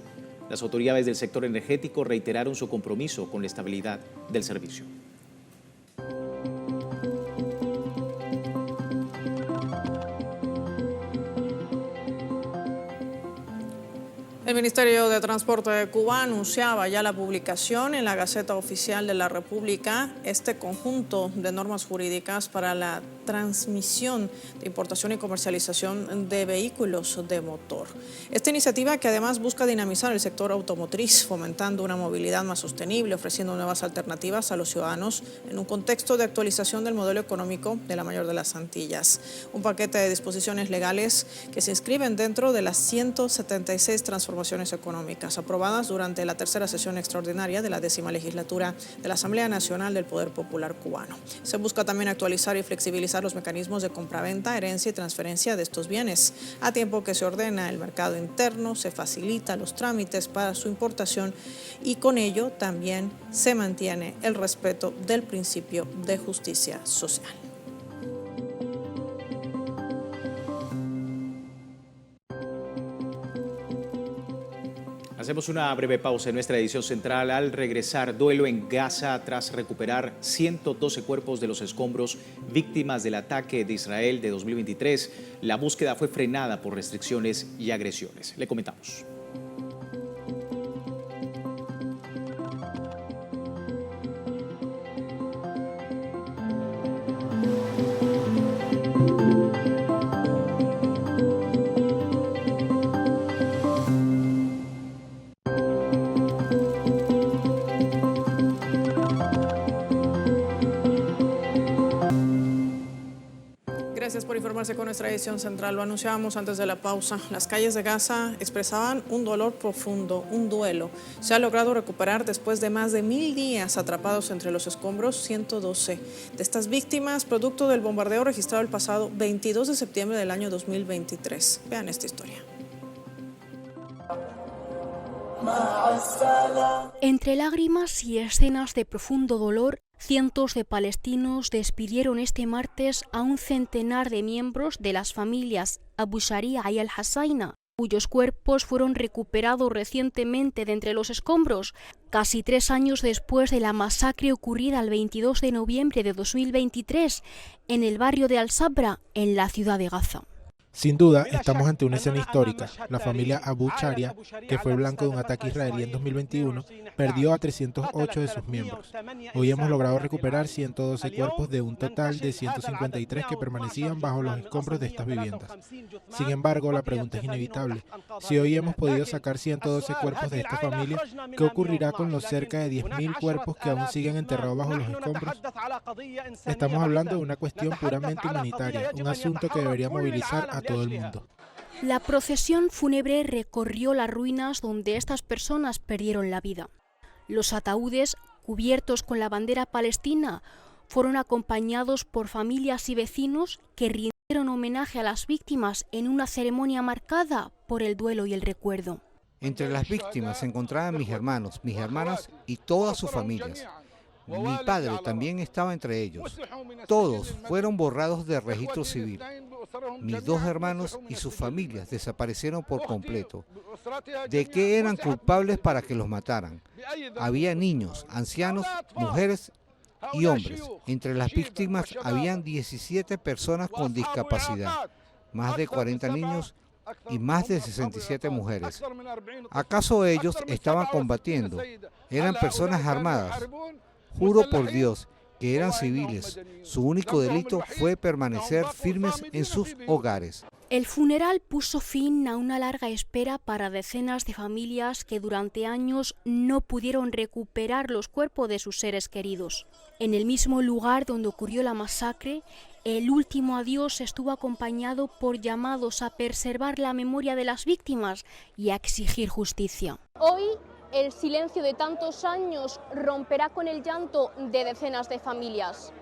Las autoridades del sector energético reiteraron su compromiso con la estabilidad del servicio. El Ministerio de Transporte de Cuba anunciaba ya la publicación en la Gaceta Oficial de la República este conjunto de normas jurídicas para la transmisión de importación y comercialización de vehículos de motor. Esta iniciativa, que además busca dinamizar el sector automotriz, fomentando una movilidad más sostenible, ofreciendo nuevas alternativas a los ciudadanos en un contexto de actualización del modelo económico de la mayor de las Antillas. Un paquete de disposiciones legales que se inscriben dentro de las 176 transformaciones económicas aprobadas durante la tercera sesión extraordinaria de la 10ª legislatura de la Asamblea Nacional del Poder Popular Cubano. Se busca también actualizar y flexibilizar los mecanismos de compraventa, herencia y transferencia de estos bienes, a tiempo que se ordena el mercado interno, se facilita los trámites para su importación y con ello también se mantiene el respeto del principio de justicia social. Hacemos una breve pausa en nuestra edición central. Al regresar, duelo en Gaza tras recuperar 112 cuerpos de los escombros víctimas del ataque de Israel de 2023. La búsqueda fue frenada por restricciones y agresiones. Le comentamos. Gracias por informarse con nuestra edición central. Lo anunciábamos antes de la pausa. Las calles de Gaza expresaban un dolor profundo, un duelo. Se ha logrado recuperar después de más de 1000 días atrapados entre los escombros 112 de estas víctimas, producto del bombardeo registrado el pasado 22 de septiembre del año 2023. Vean esta historia. Entre lágrimas y escenas de profundo dolor, cientos de palestinos despidieron este martes a un centenar de miembros de las familias Abu Sharia y Al-Hassaina, cuyos cuerpos fueron recuperados recientemente de entre los escombros, casi 3 años después de la masacre ocurrida el 22 de noviembre de 2023 en el barrio de Al-Sabra, en la ciudad de Gaza. Sin duda, estamos ante una escena histórica. La familia Abu Sharia, que fue blanco de un ataque israelí en 2021, perdió a 308 de sus miembros. Hoy hemos logrado recuperar 112 cuerpos de un total de 153 que permanecían bajo los escombros de estas viviendas. Sin embargo, la pregunta es inevitable. Si hoy hemos podido sacar 112 cuerpos de esta familia, ¿qué ocurrirá con los cerca de 10.000 cuerpos que aún siguen enterrados bajo los escombros? Estamos hablando de una cuestión puramente humanitaria, un asunto que debería movilizar a todo el mundo. La procesión fúnebre recorrió las ruinas donde estas personas perdieron la vida. Los ataúdes, cubiertos con la bandera palestina, fueron acompañados por familias y vecinos que rindieron homenaje a las víctimas en una ceremonia marcada por el duelo y el recuerdo. Entre las víctimas se encontraban mis hermanos, mis hermanas y todas sus familias. Mi padre también estaba entre ellos. Todos fueron borrados del registro civil. Mis 2 hermanos y sus familias desaparecieron por completo. ¿De qué eran culpables para que los mataran? Había niños, ancianos, mujeres y hombres. Entre las víctimas habían 17 personas con discapacidad, más de 40 niños y más de 67 mujeres. ¿Acaso ellos estaban combatiendo? ¿Eran personas armadas? Juro por Dios que eran civiles. Su único delito fue permanecer firmes en sus hogares. El funeral puso fin a una larga espera para decenas de familias que durante años no pudieron recuperar los cuerpos de sus seres queridos. En el mismo lugar donde ocurrió la masacre, el último adiós estuvo acompañado por llamados a preservar la memoria de las víctimas y a exigir justicia. Hoy, el silencio de tantos años romperá con el llanto de decenas de familias.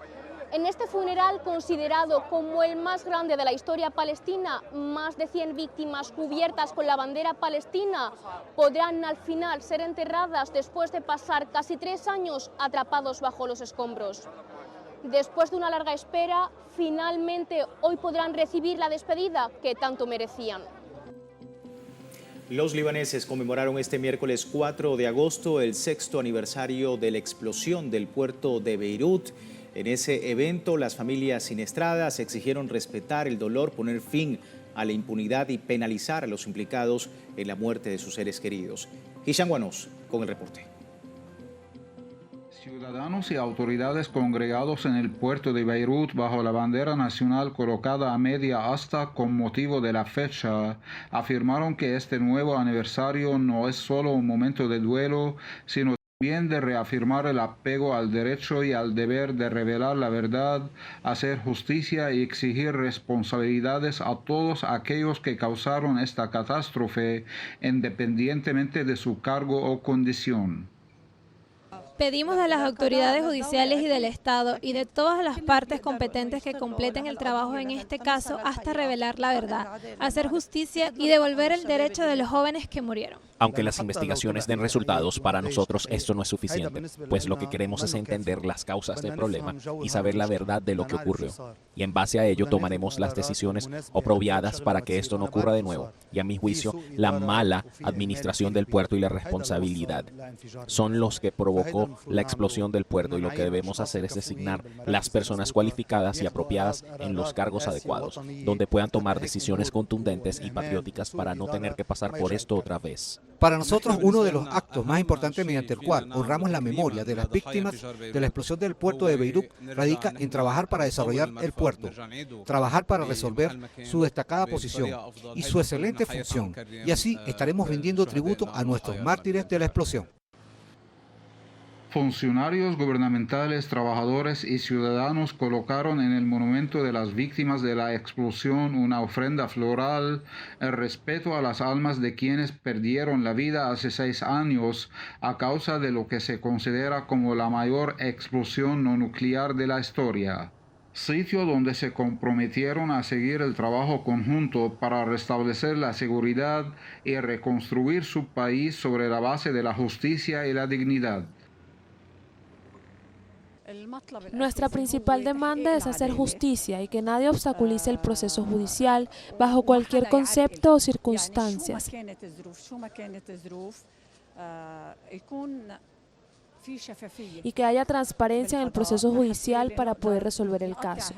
En este funeral, considerado como el más grande de la historia palestina, más de 100 víctimas cubiertas con la bandera palestina podrán al final ser enterradas después de pasar casi 3 años atrapados bajo los escombros. Después de una larga espera, finalmente hoy podrán recibir la despedida que tanto merecían. Los libaneses conmemoraron este miércoles 4 de agosto el 6º aniversario de la explosión del puerto de Beirut. En ese evento, las familias siniestradas exigieron respetar el dolor, poner fin a la impunidad y penalizar a los implicados en la muerte de sus seres queridos. Hisham Guanos con el reporte. Ciudadanos y autoridades congregados en el puerto de Beirut bajo la bandera nacional colocada a media asta con motivo de la fecha, afirmaron que este nuevo aniversario no es solo un momento de duelo, sino también de reafirmar el apego al derecho y al deber de revelar la verdad, hacer justicia y exigir responsabilidades a todos aquellos que causaron esta catástrofe, independientemente de su cargo o condición. Pedimos de las autoridades judiciales y del Estado y de todas las partes competentes que completen el trabajo en este caso hasta revelar la verdad, hacer justicia y devolver el derecho de los jóvenes que murieron. Aunque las investigaciones den resultados, para nosotros esto no es suficiente, pues lo que queremos es entender las causas del problema y saber la verdad de lo que ocurrió. Y en base a ello tomaremos las decisiones apropiadas para que esto no ocurra de nuevo. Y a mi juicio, la mala administración del puerto y la responsabilidad son los que provocó la explosión del puerto, y lo que debemos hacer es designar las personas cualificadas y apropiadas en los cargos adecuados, donde puedan tomar decisiones contundentes y patrióticas para no tener que pasar por esto otra vez. Para nosotros, uno de los actos más importantes mediante el cual honramos la memoria de las víctimas de la explosión del puerto de Beirut radica en trabajar para desarrollar el puerto, trabajar para resolver su destacada posición y su excelente función, y así estaremos rindiendo tributo a nuestros mártires de la explosión. Funcionarios gubernamentales, trabajadores y ciudadanos colocaron en el monumento de las víctimas de la explosión una ofrenda floral, el respeto a las almas de quienes perdieron la vida hace 6 años a causa de lo que se considera como la mayor explosión no nuclear de la historia. Sitio donde se comprometieron a seguir el trabajo conjunto para restablecer la seguridad y reconstruir su país sobre la base de la justicia y la dignidad. Nuestra principal demanda es hacer justicia y que nadie obstaculice el proceso judicial bajo cualquier concepto o circunstancias. Y que haya transparencia en el proceso judicial para poder resolver el caso.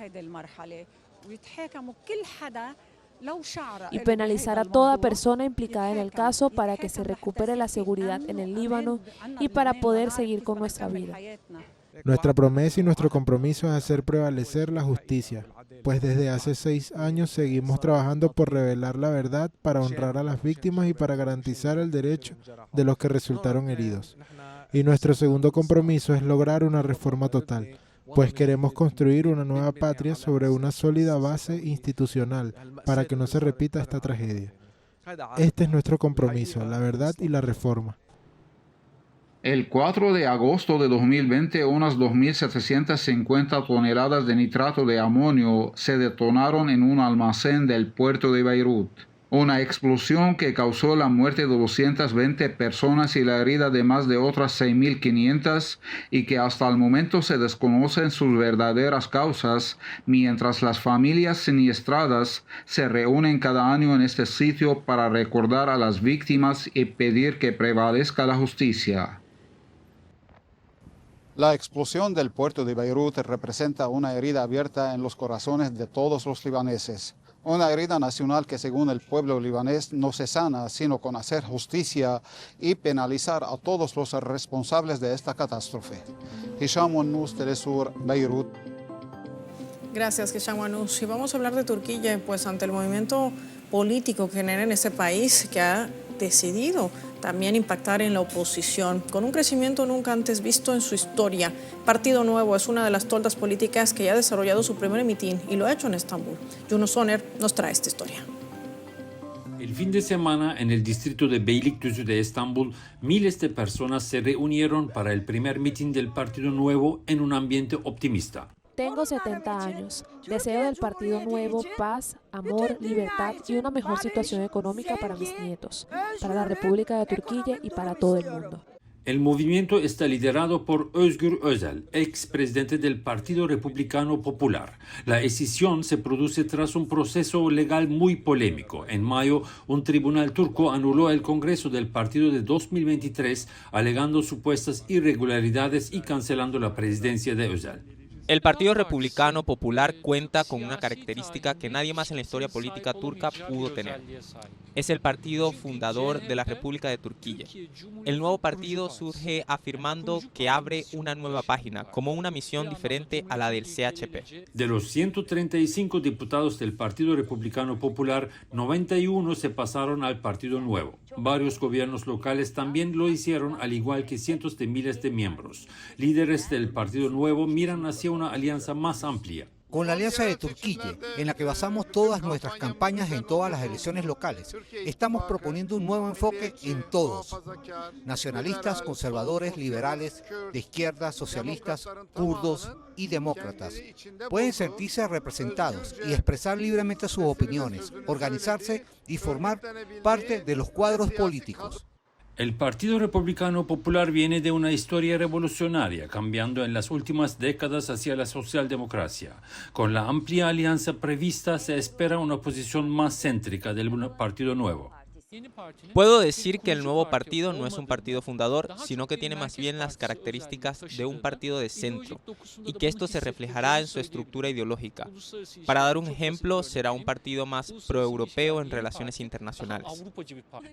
Y penalizar a toda persona implicada en el caso para que se recupere la seguridad en el Líbano y para poder seguir con nuestra vida. Nuestra promesa y nuestro compromiso es hacer prevalecer la justicia, pues desde hace 6 años seguimos trabajando por revelar la verdad, para honrar a las víctimas y para garantizar el derecho de los que resultaron heridos. Y nuestro segundo compromiso es lograr una reforma total, pues queremos construir una nueva patria sobre una sólida base institucional para que no se repita esta tragedia. Este es nuestro compromiso, la verdad y la reforma. El 4 de agosto de 2020, unas 2.750 toneladas de nitrato de amonio se detonaron en un almacén del puerto de Beirut. Una explosión que causó la muerte de 220 personas y la herida de más de otras 6.500, y que hasta el momento se desconocen sus verdaderas causas, mientras las familias siniestradas se reúnen cada año en este sitio para recordar a las víctimas y pedir que prevalezca la justicia. La explosión del puerto de Beirut representa una herida abierta en los corazones de todos los libaneses. Una herida nacional que, según el pueblo libanés, no se sana sino con hacer justicia y penalizar a todos los responsables de esta catástrofe. Hisham Guanos, Telesur, Beirut. Gracias, Hisham Guanos. Y vamos a hablar de Turquía, pues ante el movimiento político que genera en ese país, que ha decidido también impactar en la oposición, con un crecimiento nunca antes visto en su historia. Partido Nuevo es una de las toldas políticas que ya ha desarrollado su primer mitin y lo ha hecho en Estambul. Yunus Soner nos trae esta historia. El fin de semana, en el distrito de Beylikdüzü de Estambul, miles de personas se reunieron para el primer mitin del Partido Nuevo en un ambiente optimista. Tengo 70 años. Deseo del Partido Nuevo paz, amor, libertad y una mejor situación económica para mis nietos, para la República de Turquía y para todo el mundo. El movimiento está liderado por Özgür Özel, expresidente del Partido Republicano Popular. La escisión se produce tras un proceso legal muy polémico. En mayo, un tribunal turco anuló el Congreso del partido de 2023, alegando supuestas irregularidades y cancelando la presidencia de Özel. El Partido Republicano Popular cuenta con una característica que nadie más en la historia política turca pudo tener. Es el partido fundador de la República de Turquía. El nuevo partido surge afirmando que abre una nueva página, como una misión diferente a la del CHP. De los 135 diputados del Partido Republicano Popular, 91 se pasaron al Partido Nuevo. Varios gobiernos locales también lo hicieron, al igual que cientos de miles de miembros. Líderes del Partido Nuevo miran hacia una alianza más amplia. Con la Alianza de Turquía, en la que basamos todas nuestras campañas en todas las elecciones locales, estamos proponiendo un nuevo enfoque en todos. Nacionalistas, conservadores, liberales, de izquierda, socialistas, kurdos y demócratas pueden sentirse representados y expresar libremente sus opiniones, organizarse y formar parte de los cuadros políticos. El Partido Republicano Popular viene de una historia revolucionaria, cambiando en las últimas décadas hacia la socialdemocracia. Con la amplia alianza prevista, se espera una posición más céntrica del Partido Nuevo. Puedo decir que el nuevo partido no es un partido fundador, sino que tiene más bien las características de un partido de centro, y que esto se reflejará en su estructura ideológica. Para dar un ejemplo, será un partido más proeuropeo en relaciones internacionales.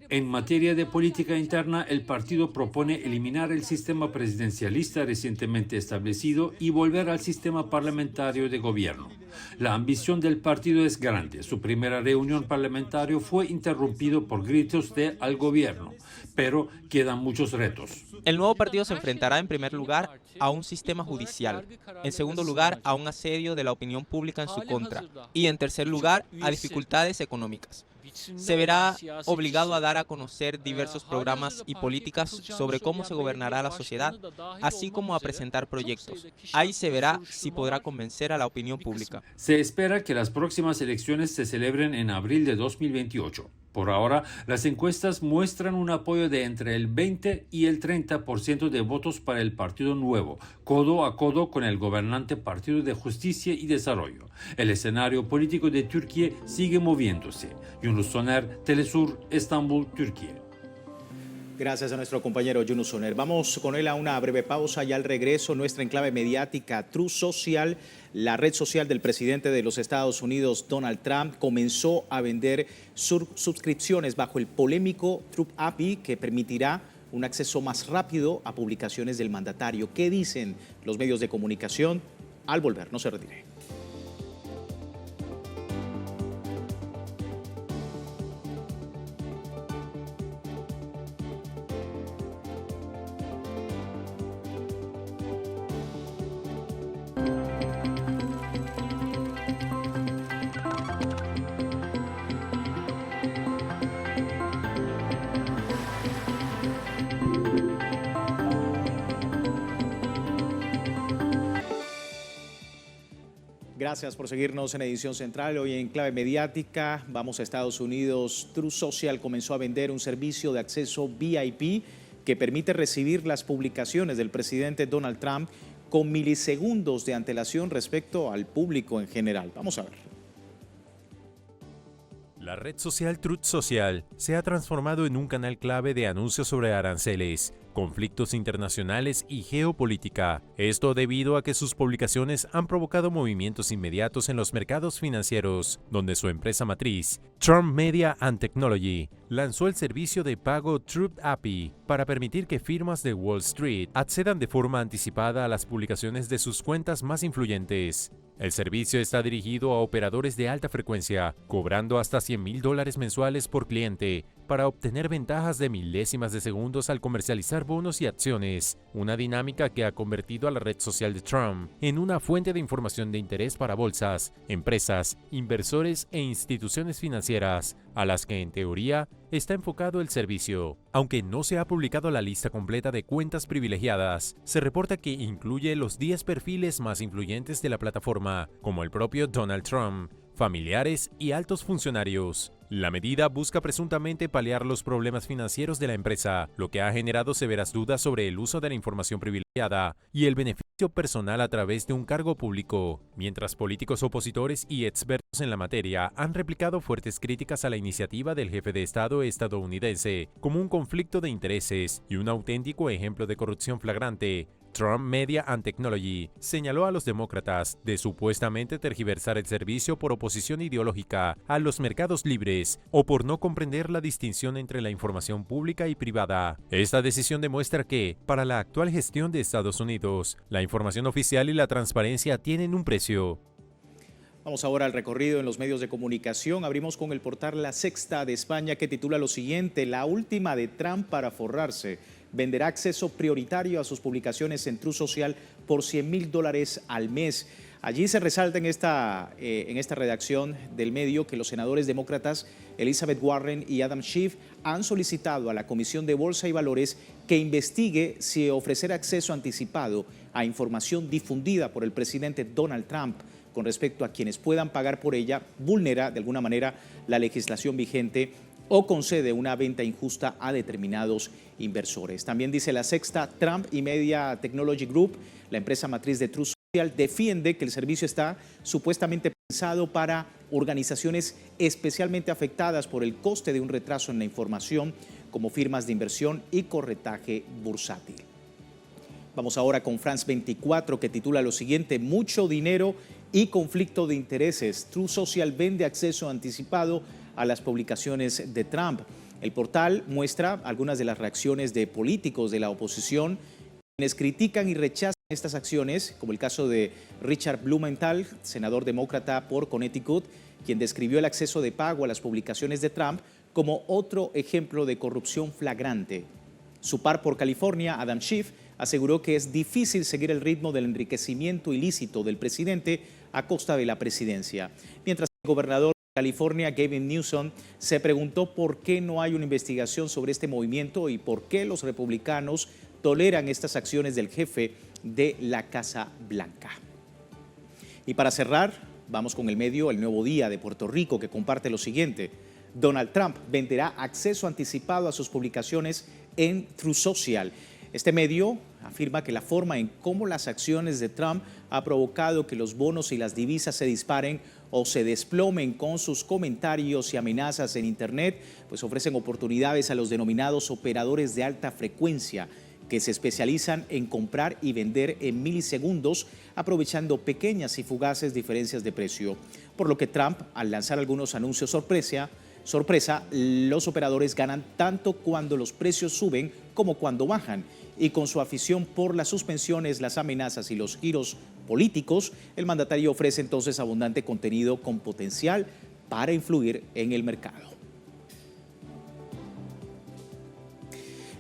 En materia de política interna, el partido propone eliminar el sistema presidencialista recientemente establecido y volver al sistema parlamentario de gobierno. La ambición del partido es grande. Su primera reunión parlamentaria fue interrumpido por gritos de al gobierno, pero quedan muchos retos. El nuevo partido se enfrentará en primer lugar a un sistema judicial, en segundo lugar a un asedio de la opinión pública en su contra y en tercer lugar a dificultades económicas. Se verá obligado a dar a conocer diversos programas y políticas sobre cómo se gobernará la sociedad, así como a presentar proyectos. Ahí se verá si podrá convencer a la opinión pública. Se espera que las próximas elecciones se celebren en abril de 2028. Por ahora, las encuestas muestran un apoyo de entre el 20 y el 30% de votos para el Partido Nuevo, codo a codo con el gobernante Partido de Justicia y Desarrollo. El escenario político de Turquía sigue moviéndose. Yunus Soner, Telesur, Estambul, Turquía. Gracias a nuestro compañero Yunus Soner. Vamos con él a una breve pausa y al regreso nuestra enclave mediática Truth Social, la red social del presidente de los Estados Unidos, Donald Trump, comenzó a vender suscripciones bajo el polémico Truth API que permitirá un acceso más rápido a publicaciones del mandatario. ¿Qué dicen los medios de comunicación? Al volver, no se retire. Gracias por seguirnos en Edición Central. Hoy en Clave Mediática vamos a Estados Unidos. Truth Social comenzó a vender un servicio de acceso VIP que permite recibir las publicaciones del presidente Donald Trump con milisegundos de antelación respecto al público en general. Vamos a ver. La red social Truth Social se ha transformado en un canal clave de anuncios sobre aranceles, conflictos internacionales y geopolítica. Esto debido a que sus publicaciones han provocado movimientos inmediatos en los mercados financieros, donde su empresa matriz, Trump Media and Technology, lanzó el servicio de pago Truth API para permitir que firmas de Wall Street accedan de forma anticipada a las publicaciones de sus cuentas más influyentes. El servicio está dirigido a operadores de alta frecuencia, cobrando hasta $100,000 mensuales por cliente para obtener ventajas de milésimas de segundos al comercializar bonos y acciones, una dinámica que ha convertido a la red social de Trump en una fuente de información de interés para bolsas, empresas, inversores e instituciones financieras, a las que en teoría está enfocado el servicio. Aunque no se ha publicado la lista completa de cuentas privilegiadas, se reporta que incluye los 10 perfiles más influyentes de la plataforma, como el propio Donald Trump, familiares y altos funcionarios. La medida busca presuntamente paliar los problemas financieros de la empresa, lo que ha generado severas dudas sobre el uso de la información privilegiada y el beneficio personal a través de un cargo público, mientras políticos opositores y expertos en la materia han replicado fuertes críticas a la iniciativa del jefe de Estado estadounidense como un conflicto de intereses y un auténtico ejemplo de corrupción flagrante. Trump Media and Technology señaló a los demócratas de supuestamente tergiversar el servicio por oposición ideológica a los mercados libres o por no comprender la distinción entre la información pública y privada. Esta decisión demuestra que, para la actual gestión de Estados Unidos, la información oficial y la transparencia tienen un precio. Vamos ahora al recorrido en los medios de comunicación. Abrimos con el portal La Sexta de España, que titula lo siguiente: la última de Trump para forrarse. Venderá acceso prioritario a sus publicaciones en Truth Social por $100,000 al mes. Allí se resalta en esta redacción del medio que los senadores demócratas Elizabeth Warren y Adam Schiff han solicitado a la Comisión de Bolsa y Valores que investigue si ofrecer acceso anticipado a información difundida por el presidente Donald Trump con respecto a quienes puedan pagar por ella vulnera de alguna manera la legislación vigente o concede una venta injusta a determinados inversores. También dice La Sexta: Trump y Media Technology Group, la empresa matriz de Truth Social, defiende que el servicio está supuestamente pensado para organizaciones especialmente afectadas por el coste de un retraso en la información, como firmas de inversión y corretaje bursátil. Vamos ahora con France 24, que titula lo siguiente: mucho dinero y conflicto de intereses. Truth Social vende acceso anticipado a las publicaciones de Trump. El portal muestra algunas de las reacciones de políticos de la oposición quienes critican y rechazan estas acciones, como el caso de Richard Blumenthal, senador demócrata por Connecticut, quien describió el acceso de pago a las publicaciones de Trump como otro ejemplo de corrupción flagrante. Su par por California, Adam Schiff, aseguró que es difícil seguir el ritmo del enriquecimiento ilícito del presidente a costa de la presidencia. Mientras el gobernador de California, Gavin Newsom, se preguntó por qué no hay una investigación sobre este movimiento y por qué los republicanos toleran estas acciones del jefe de la Casa Blanca. Y para cerrar, vamos con el medio El Nuevo Día de Puerto Rico, que comparte lo siguiente: Donald Trump venderá acceso anticipado a sus publicaciones en Truth Social. Este medio afirma que la forma en cómo las acciones de Trump ha provocado que los bonos y las divisas se disparen o se desplomen con sus comentarios y amenazas en Internet, pues ofrecen oportunidades a los denominados operadores de alta frecuencia, que se especializan en comprar y vender en milisegundos, aprovechando pequeñas y fugaces diferencias de precio. Por lo que Trump, al lanzar algunos anuncios sorpresa, los operadores ganan tanto cuando los precios suben como cuando bajan. Y con su afición por las suspensiones, las amenazas y los giros políticos, el mandatario ofrece entonces abundante contenido con potencial para influir en el mercado.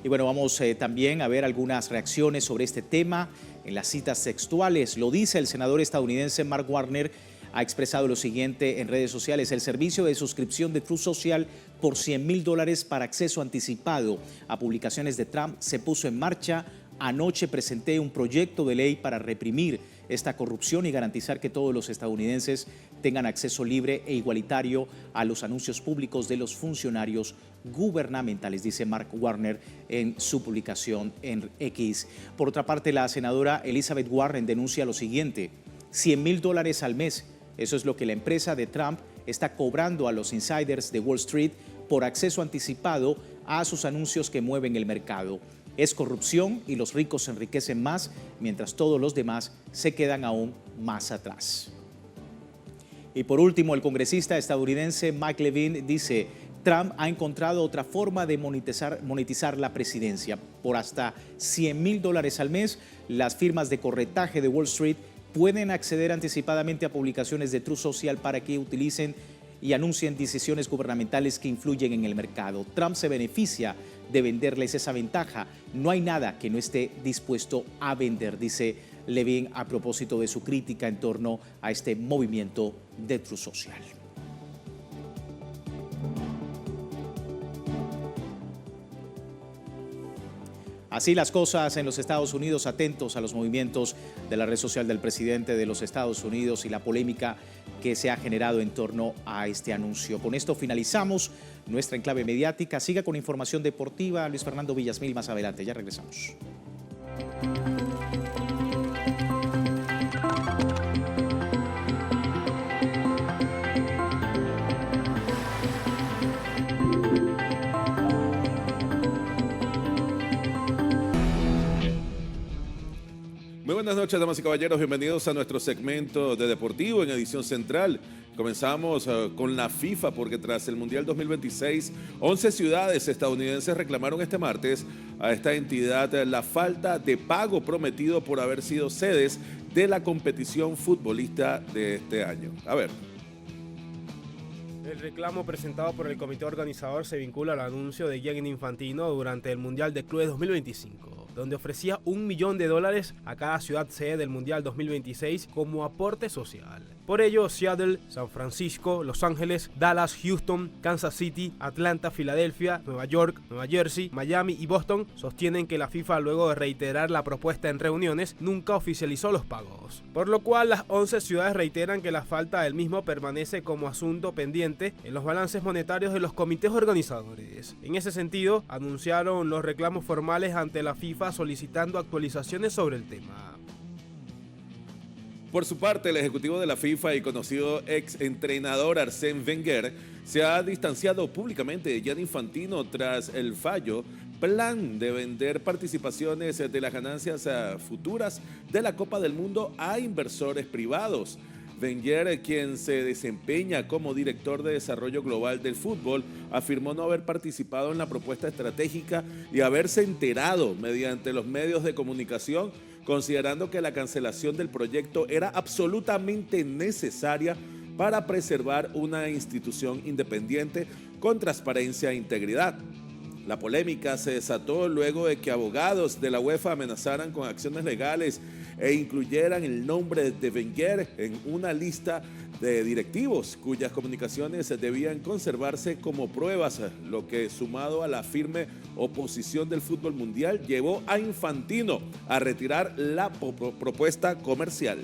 Y bueno, vamos también a ver algunas reacciones sobre este tema en las citas textuales. Lo dice el senador estadounidense Mark Warner. Ha expresado lo siguiente en redes sociales: el servicio de suscripción de Truth Social por $100,000 para acceso anticipado a publicaciones de Trump se puso en marcha. Anoche presenté un proyecto de ley para reprimir esta corrupción y garantizar que todos los estadounidenses tengan acceso libre e igualitario a los anuncios públicos de los funcionarios gubernamentales, dice Mark Warner en su publicación en X. Por otra parte, la senadora Elizabeth Warren denuncia lo siguiente: $100,000 al mes. Eso es lo que la empresa de Trump está cobrando a los insiders de Wall Street por acceso anticipado a sus anuncios que mueven el mercado. Es corrupción y los ricos se enriquecen más, mientras todos los demás se quedan aún más atrás. Y por último, el congresista estadounidense Mike Levine dice: Trump ha encontrado otra forma de monetizar la presidencia. Por hasta $100,000 al mes, las firmas de corretaje de Wall Street pueden acceder anticipadamente a publicaciones de Truth Social para que utilicen y anuncien decisiones gubernamentales que influyen en el mercado. Trump se beneficia de venderles esa ventaja. No hay nada que no esté dispuesto a vender, dice Levine a propósito de su crítica en torno a este movimiento de Truth Social. Así las cosas en los Estados Unidos, atentos a los movimientos de la red social del presidente de los Estados Unidos y la polémica que se ha generado en torno a este anuncio. Con esto finalizamos nuestra enclave mediática. Siga con información deportiva. Luis Fernando Villasmil más adelante. Ya regresamos. Muy buenas noches, damas y caballeros. Bienvenidos a nuestro segmento de Deportivo en edición central. Comenzamos con la FIFA porque tras el Mundial 2026, 11 ciudades estadounidenses reclamaron este martes a esta entidad la falta de pago prometido por haber sido sedes de la competición futbolista de este año. A ver. El reclamo presentado por el comité organizador se vincula al anuncio de Gianni Infantino durante el Mundial de Clubes 2025, donde ofrecía $1 millón a cada ciudad sede del Mundial 2026 como aporte social. Por ello, Seattle, San Francisco, Los Ángeles, Dallas, Houston, Kansas City, Atlanta, Filadelfia, Nueva York, Nueva Jersey, Miami y Boston sostienen que la FIFA, luego de reiterar la propuesta en reuniones, nunca oficializó los pagos. Por lo cual, las 11 ciudades reiteran que la falta del mismo permanece como asunto pendiente en los balances monetarios de los comités organizadores. En ese sentido, anunciaron los reclamos formales ante la FIFA solicitando actualizaciones sobre el tema. Por su parte, el ejecutivo de la FIFA y conocido ex entrenador Arsène Wenger se ha distanciado públicamente de Gianni Infantino tras el plan de vender participaciones de las ganancias futuras de la Copa del Mundo a inversores privados. Wenger, quien se desempeña como director de desarrollo global del fútbol, afirmó no haber participado en la propuesta estratégica y haberse enterado mediante los medios de comunicación, considerando que la cancelación del proyecto era absolutamente necesaria para preservar una institución independiente con transparencia e integridad. La polémica se desató luego de que abogados de la UEFA amenazaran con acciones legales e incluyeran el nombre de Wenger en una lista de directivos cuyas comunicaciones debían conservarse como pruebas, lo que, sumado a la firme oposición del fútbol mundial, llevó a Infantino a retirar la propuesta comercial.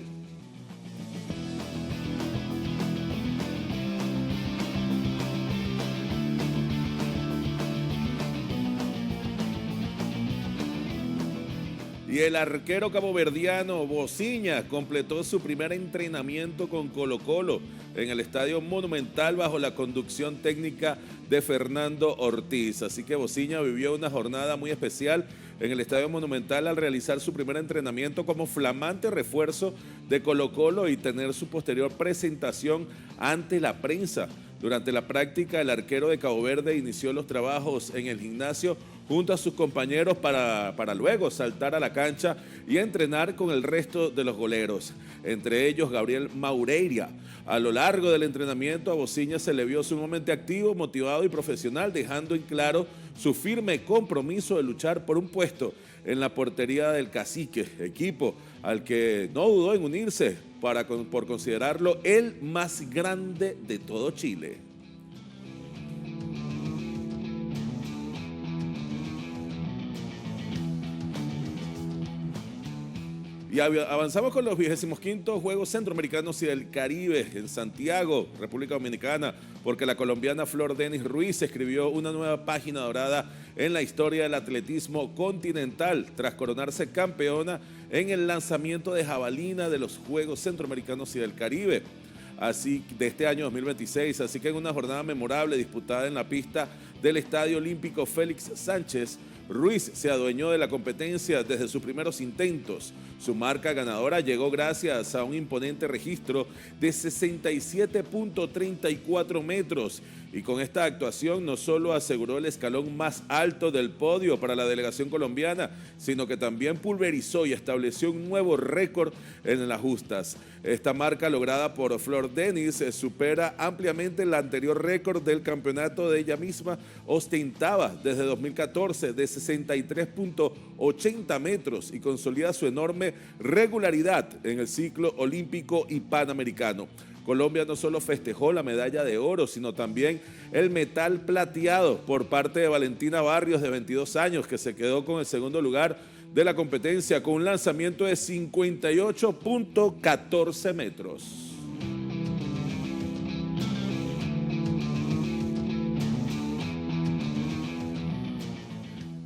Y el arquero caboverdiano Bociña completó su primer entrenamiento con Colo-Colo en el Estadio Monumental bajo la conducción técnica de Fernando Ortiz. Así que Bociña vivió una jornada muy especial en el Estadio Monumental al realizar su primer entrenamiento como flamante refuerzo de Colo-Colo y tener su posterior presentación ante la prensa. Durante la práctica, el arquero de Cabo Verde inició los trabajos en el gimnasio junto a sus compañeros para luego saltar a la cancha y entrenar con el resto de los goleros, entre ellos Gabriel Maureira. A lo largo del entrenamiento a Bociña se le vio sumamente activo, motivado y profesional, dejando en claro su firme compromiso de luchar por un puesto en la portería del Cacique, equipo al que no dudó en unirse por considerarlo el más grande de todo Chile. Y avanzamos con los 25º Juegos Centroamericanos y del Caribe en Santiago, República Dominicana, porque la colombiana Flor Denis Ruiz escribió una nueva página dorada en la historia del atletismo continental tras coronarse campeona en el lanzamiento de jabalina de los Juegos Centroamericanos y del Caribe de este año 2026. Así que en una jornada memorable disputada en la pista del Estadio Olímpico Félix Sánchez, Ruiz se adueñó de la competencia desde sus primeros intentos. Su marca ganadora llegó gracias a un imponente registro de 67.34 metros y con esta actuación no solo aseguró el escalón más alto del podio para la delegación colombiana, sino que también pulverizó y estableció un nuevo récord en las justas. Esta marca lograda por Flor Denis supera ampliamente el anterior récord del campeonato de ella misma ostentaba desde 2014 de 63.80 metros y consolida su enorme regularidad en el ciclo olímpico y panamericano. Colombia no solo festejó la medalla de oro, sino también el metal plateado por parte de Valentina Barrios, de 22 años, que se quedó con el segundo lugar de la competencia con un lanzamiento de 58.14 metros.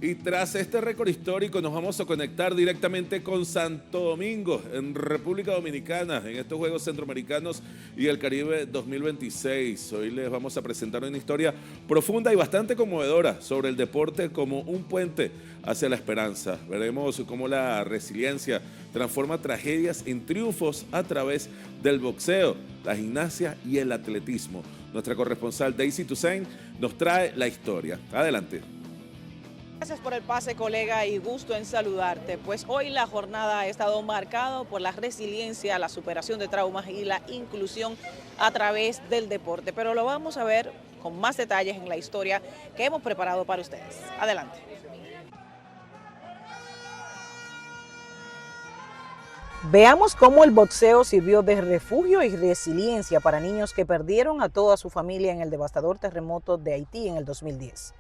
Y tras este récord histórico nos vamos a conectar directamente con Santo Domingo, en República Dominicana, en estos Juegos Centroamericanos y el Caribe 2026. Hoy les vamos a presentar una historia profunda y bastante conmovedora sobre el deporte como un puente hacia la esperanza. Veremos cómo la resiliencia transforma tragedias en triunfos a través del boxeo, la gimnasia y el atletismo. Nuestra corresponsal Daisy Toussaint nos trae la historia. Adelante. Gracias por el pase, colega, y gusto en saludarte. Pues hoy la jornada ha estado marcada por la resiliencia, la superación de traumas y la inclusión a través del deporte. Pero lo vamos a ver con más detalles en la historia que hemos preparado para ustedes. Adelante. Veamos cómo el boxeo sirvió de refugio y resiliencia para niños que perdieron a toda su familia en el devastador terremoto de Haití en el 2010.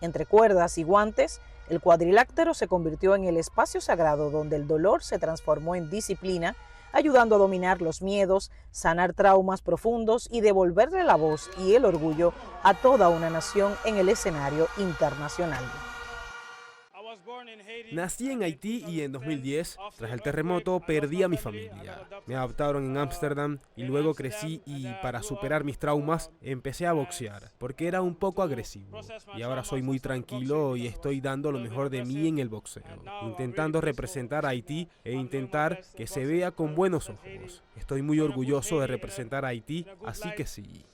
Entre cuerdas y guantes, el cuadrilátero se convirtió en el espacio sagrado donde el dolor se transformó en disciplina, ayudando a dominar los miedos, sanar traumas profundos y devolverle la voz y el orgullo a toda una nación en el escenario internacional. Nací en Haití y en 2010, tras el terremoto, perdí a mi familia. Me adoptaron en Ámsterdam y luego crecí y para superar mis traumas empecé a boxear, porque era un poco agresivo. Y ahora soy muy tranquilo y estoy dando lo mejor de mí en el boxeo, intentando representar a Haití e intentar que se vea con buenos ojos. Estoy muy orgulloso de representar a Haití, así que sí.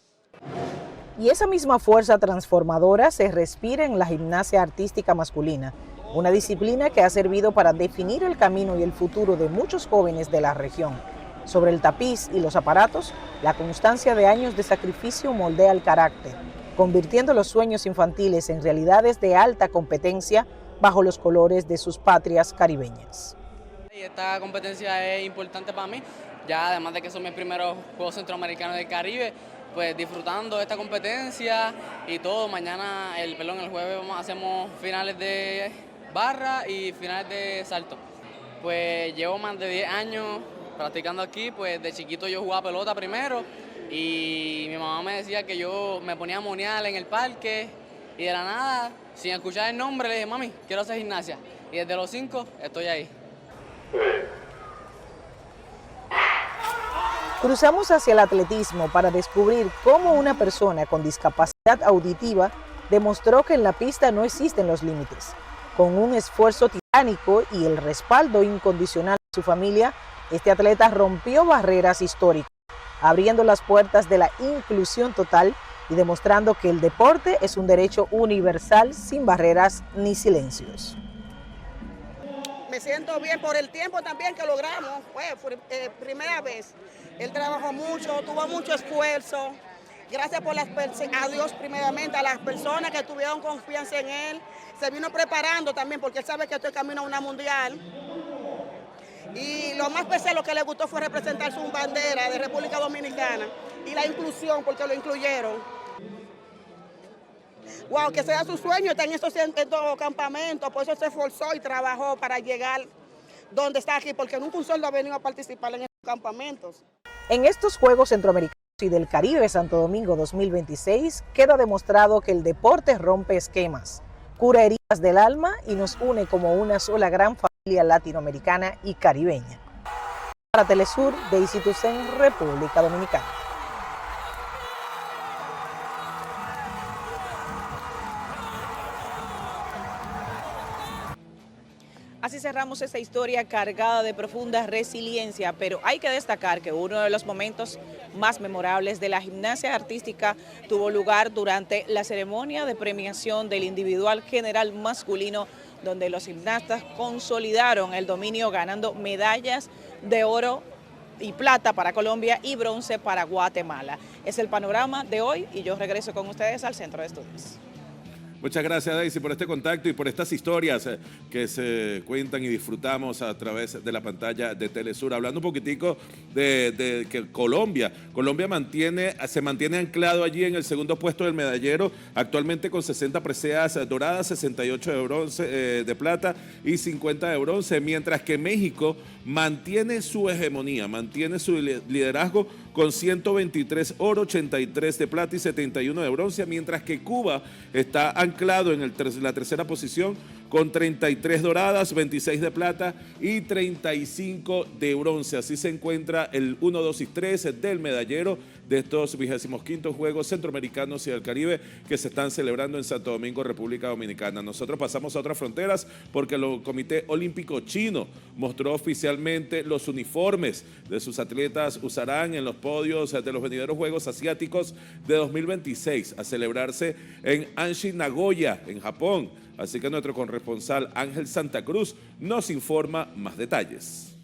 Y esa misma fuerza transformadora se respira en la gimnasia artística masculina, una disciplina que ha servido para definir el camino y el futuro de muchos jóvenes de la región. Sobre el tapiz y los aparatos, la constancia de años de sacrificio moldea el carácter, convirtiendo los sueños infantiles en realidades de alta competencia bajo los colores de sus patrias caribeñas. Esta competencia es importante para mí, ya además de que son mis primeros Juegos Centroamericanos del Caribe, pues disfrutando de esta competencia y todo. Mañana, el jueves hacemos finales de barra y finales de salto. Pues llevo más de 10 años practicando aquí, pues de chiquito yo jugaba pelota primero y mi mamá me decía que yo me ponía a monear en el parque y de la nada, sin escuchar el nombre, le dije, mami, quiero hacer gimnasia. Y desde los 5 estoy ahí. Cruzamos hacia el atletismo para descubrir cómo una persona con discapacidad auditiva demostró que en la pista no existen los límites. Con un esfuerzo titánico y el respaldo incondicional de su familia, este atleta rompió barreras históricas, abriendo las puertas de la inclusión total y demostrando que el deporte es un derecho universal sin barreras ni silencios. Me siento bien por el tiempo también que logramos, fue primera vez. Él trabajó mucho, tuvo mucho esfuerzo. Gracias a Dios primeramente, a las personas que tuvieron confianza en él. Se vino preparando también porque él sabe que estoy camino a una mundial. Y lo más especial, lo que le gustó fue representar su bandera de República Dominicana y la inclusión, porque lo incluyeron. Wow, que sea su sueño, está en estos campamentos, por eso se esforzó y trabajó para llegar donde está aquí, porque nunca un solo ha venido a participar en estos campamentos. En estos Juegos Centroamericanos y del Caribe Santo Domingo 2026 queda demostrado que el deporte rompe esquemas, cura heridas del alma y nos une como una sola gran familia latinoamericana y caribeña. Para Telesur, Daisy Toussaint, República Dominicana. Así cerramos esta historia cargada de profunda resiliencia, pero hay que destacar que uno de los momentos más memorables de la gimnasia artística tuvo lugar durante la ceremonia de premiación del individual general masculino, donde los gimnastas consolidaron el dominio ganando medallas de oro y plata para Colombia y bronce para Guatemala. Es el panorama de hoy y yo regreso con ustedes al Centro de Estudios. Muchas gracias, Daisy, por este contacto y por estas historias que se cuentan y disfrutamos a través de la pantalla de Telesur. Hablando un poquitico de que Colombia se mantiene anclado allí en el segundo puesto del medallero, actualmente con 60 preseas doradas, 68 de bronce, de plata y 50 de bronce, mientras que México mantiene su hegemonía, mantiene su liderazgo con 123 oro, 83 de plata y 71 de bronce, mientras que Cuba está anclado en la tercera posición con 33 doradas, 26 de plata y 35 de bronce. Así se encuentra el 1, 2 y 3 del medallero de estos 25º Juegos Centroamericanos y del Caribe que se están celebrando en Santo Domingo, República Dominicana. Nosotros pasamos a otras fronteras porque el Comité Olímpico Chino mostró oficialmente los uniformes de sus atletas usarán en los podios de los venideros Juegos Asiáticos de 2026 a celebrarse en Aichi, Nagoya, en Japón. Así que nuestro corresponsal Ángel Santa Cruz nos informa más detalles.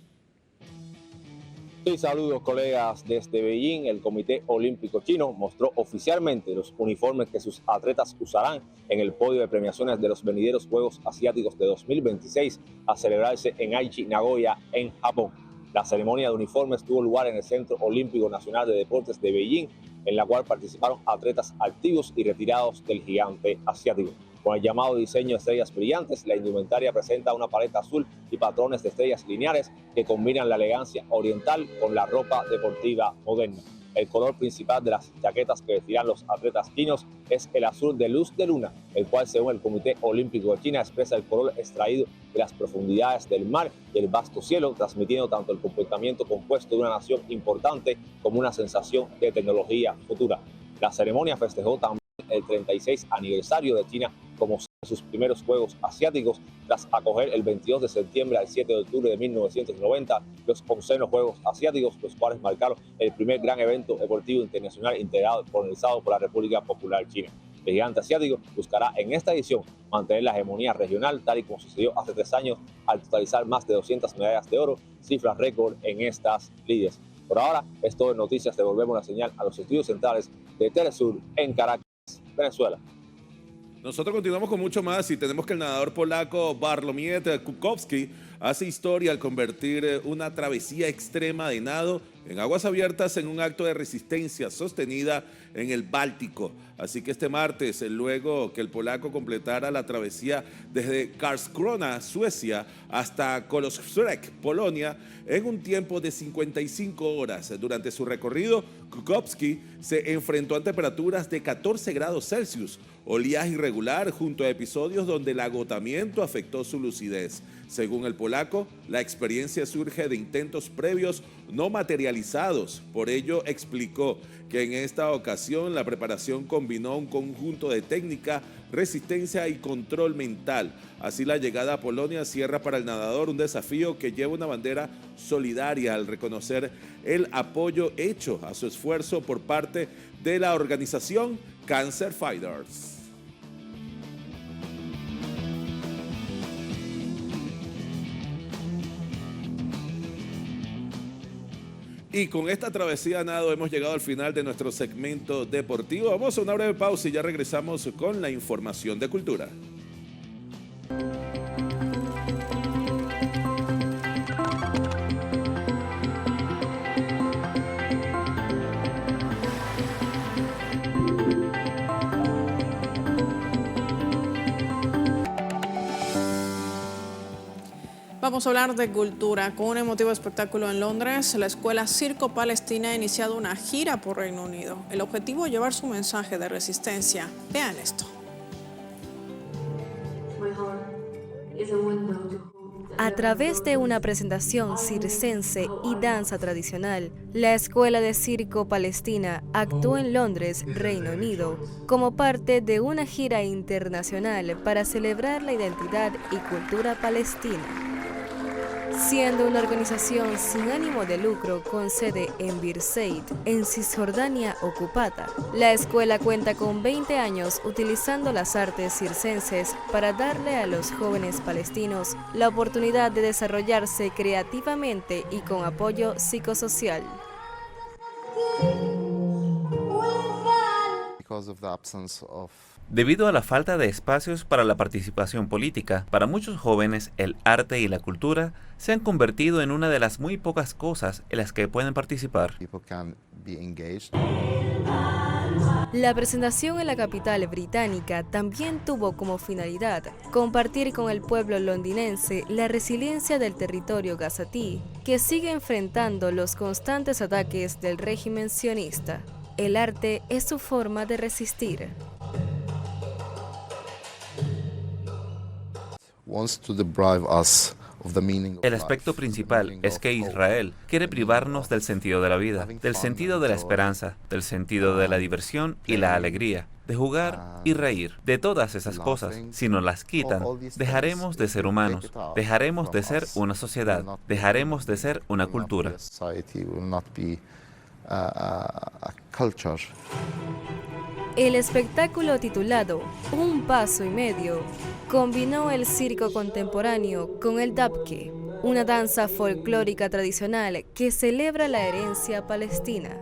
Sí, saludos colegas desde Beijing. El Comité Olímpico Chino mostró oficialmente los uniformes que sus atletas usarán en el podio de premiaciones de los venideros Juegos Asiáticos de 2026 a celebrarse en Aichi, Nagoya, en Japón. La ceremonia de uniformes tuvo lugar en el Centro Olímpico Nacional de Deportes de Beijing, en la cual participaron atletas activos y retirados del gigante asiático. Con el llamado diseño de estrellas brillantes, la indumentaria presenta una paleta azul y patrones de estrellas lineares que combinan la elegancia oriental con la ropa deportiva moderna. El color principal de las chaquetas que vestirán los atletas chinos es el azul de luz de luna, el cual, según el Comité Olímpico de China, expresa el color extraído de las profundidades del mar y el vasto cielo, transmitiendo tanto el comportamiento compuesto de una nación importante como una sensación de tecnología futura. La ceremonia festejó también el 36 aniversario de China como sus primeros Juegos Asiáticos, tras acoger el 22 de septiembre al 7 de octubre de 1990 los 11º Juegos Asiáticos, los cuales marcaron el primer gran evento deportivo internacional integrado organizado por la República Popular China. El gigante asiático buscará en esta edición mantener la hegemonía regional, tal y como sucedió hace 3 años al totalizar más de 200 medallas de oro, cifra récord en estas lides. Por ahora es todo en noticias. Devolvemos la señal a los estudios centrales de Telesur en Caracas, Venezuela. Nosotros continuamos con mucho más y tenemos que el nadador polaco Bartłomiej Kukowski hace historia al convertir una travesía extrema de nado en aguas abiertas en un acto de resistencia sostenida en el Báltico. Así que este martes, luego que el polaco completara la travesía desde Karlskrona, Suecia, hasta Kolostrzek, Polonia, en un tiempo de 55 horas. Durante su recorrido, Kukowski se enfrentó a temperaturas de 14 grados Celsius, oleaje irregular junto a episodios donde el agotamiento afectó su lucidez. Según el polaco, la experiencia surge de intentos previos no materializados. Por ello, explicó que en esta ocasión la preparación combinó un conjunto de técnica, resistencia y control mental. Así, la llegada a Polonia cierra para el nadador un desafío que lleva una bandera solidaria al reconocer el apoyo hecho a su esfuerzo por parte de la organización Cancer Fighters. Y con esta travesía nado hemos llegado al final de nuestro segmento deportivo. Vamos a una breve pausa y ya regresamos con la información de cultura. Vamos a hablar de cultura. Con un emotivo espectáculo en Londres, la escuela Circo Palestina ha iniciado una gira por Reino Unido. El objetivo es llevar su mensaje de resistencia. Vean esto. A través de una presentación circense y danza tradicional, la Escuela de Circo Palestina actuó en Londres, Reino Unido, como parte de una gira internacional para celebrar la identidad y cultura palestina. Siendo una organización sin ánimo de lucro con sede en Birzeit, en Cisjordania ocupada, la escuela cuenta con 20 años utilizando las artes circenses para darle a los jóvenes palestinos la oportunidad de desarrollarse creativamente y con apoyo psicosocial. Debido a la falta de espacios para la participación política, para muchos jóvenes el arte y la cultura se han convertido en una de las muy pocas cosas en las que pueden participar. La presentación en la capital británica también tuvo como finalidad compartir con el pueblo londinense la resiliencia del territorio gazatí, que sigue enfrentando los constantes ataques del régimen sionista. El arte es su forma de resistir. El aspecto principal es que Israel quiere privarnos del sentido de la vida, del sentido de la esperanza, del sentido de la diversión y la alegría, de jugar y reír, de todas esas cosas. Si nos las quitan, dejaremos de ser humanos, dejaremos de ser una sociedad, dejaremos de ser una cultura. El espectáculo titulado Un Paso y Medio combinó el circo contemporáneo con el dabke, una danza folclórica tradicional que celebra la herencia palestina.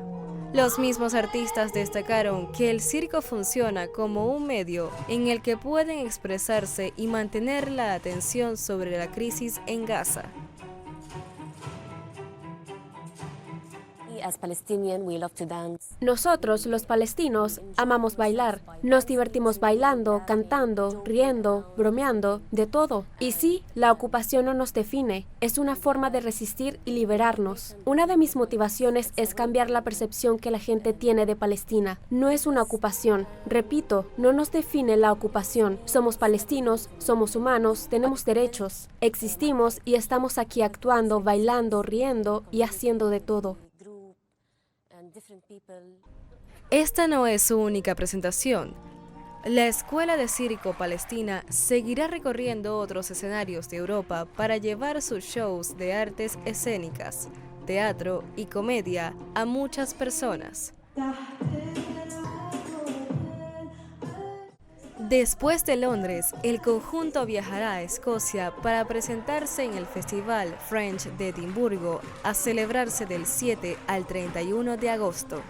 Los mismos artistas destacaron que el circo funciona como un medio en el que pueden expresarse y mantener la atención sobre la crisis en Gaza. Nosotros, los palestinos, amamos bailar. Nos divertimos bailando, cantando, riendo, bromeando, de todo. Y sí, la ocupación no nos define. Es una forma de resistir y liberarnos. Una de mis motivaciones es cambiar la percepción que la gente tiene de Palestina. No es una ocupación. Repito, no nos define la ocupación. Somos palestinos, somos humanos, tenemos derechos. Existimos y estamos aquí actuando, bailando, riendo y haciendo de todo. Esta no es su única presentación. La Escuela de Circo Palestina seguirá recorriendo otros escenarios de Europa para llevar sus shows de artes escénicas, teatro y comedia a muchas personas. Después de Londres, el conjunto viajará a Escocia para presentarse en el Festival French de Edimburgo, a celebrarse del 7 al 31 de agosto.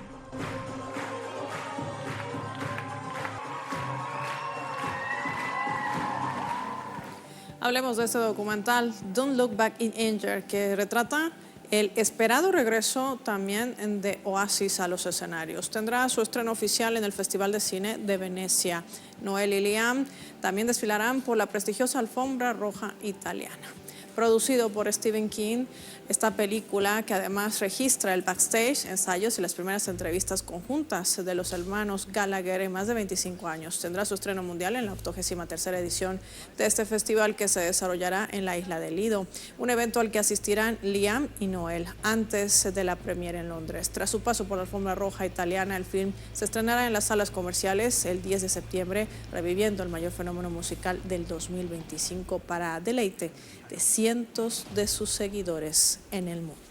Hablemos de este documental, Don't Look Back in Anger, que retrata el esperado regreso también de Oasis a los escenarios. Tendrá su estreno oficial en el Festival de Cine de Venecia. Noel y Liam también desfilarán por la prestigiosa alfombra roja italiana. Producido por Stephen King, esta película, que además registra el backstage, ensayos y las primeras entrevistas conjuntas de los hermanos Gallagher en más de 25 años. Tendrá su estreno mundial en la 83ª edición de este festival, que se desarrollará en la isla de Lido, un evento al que asistirán Liam y Noel antes de la premiere en Londres. Tras su paso por la alfombra roja italiana, el film se estrenará en las salas comerciales el 10 de septiembre, reviviendo el mayor fenómeno musical del 2025 para deleite de cientos de sus seguidores en el mundo.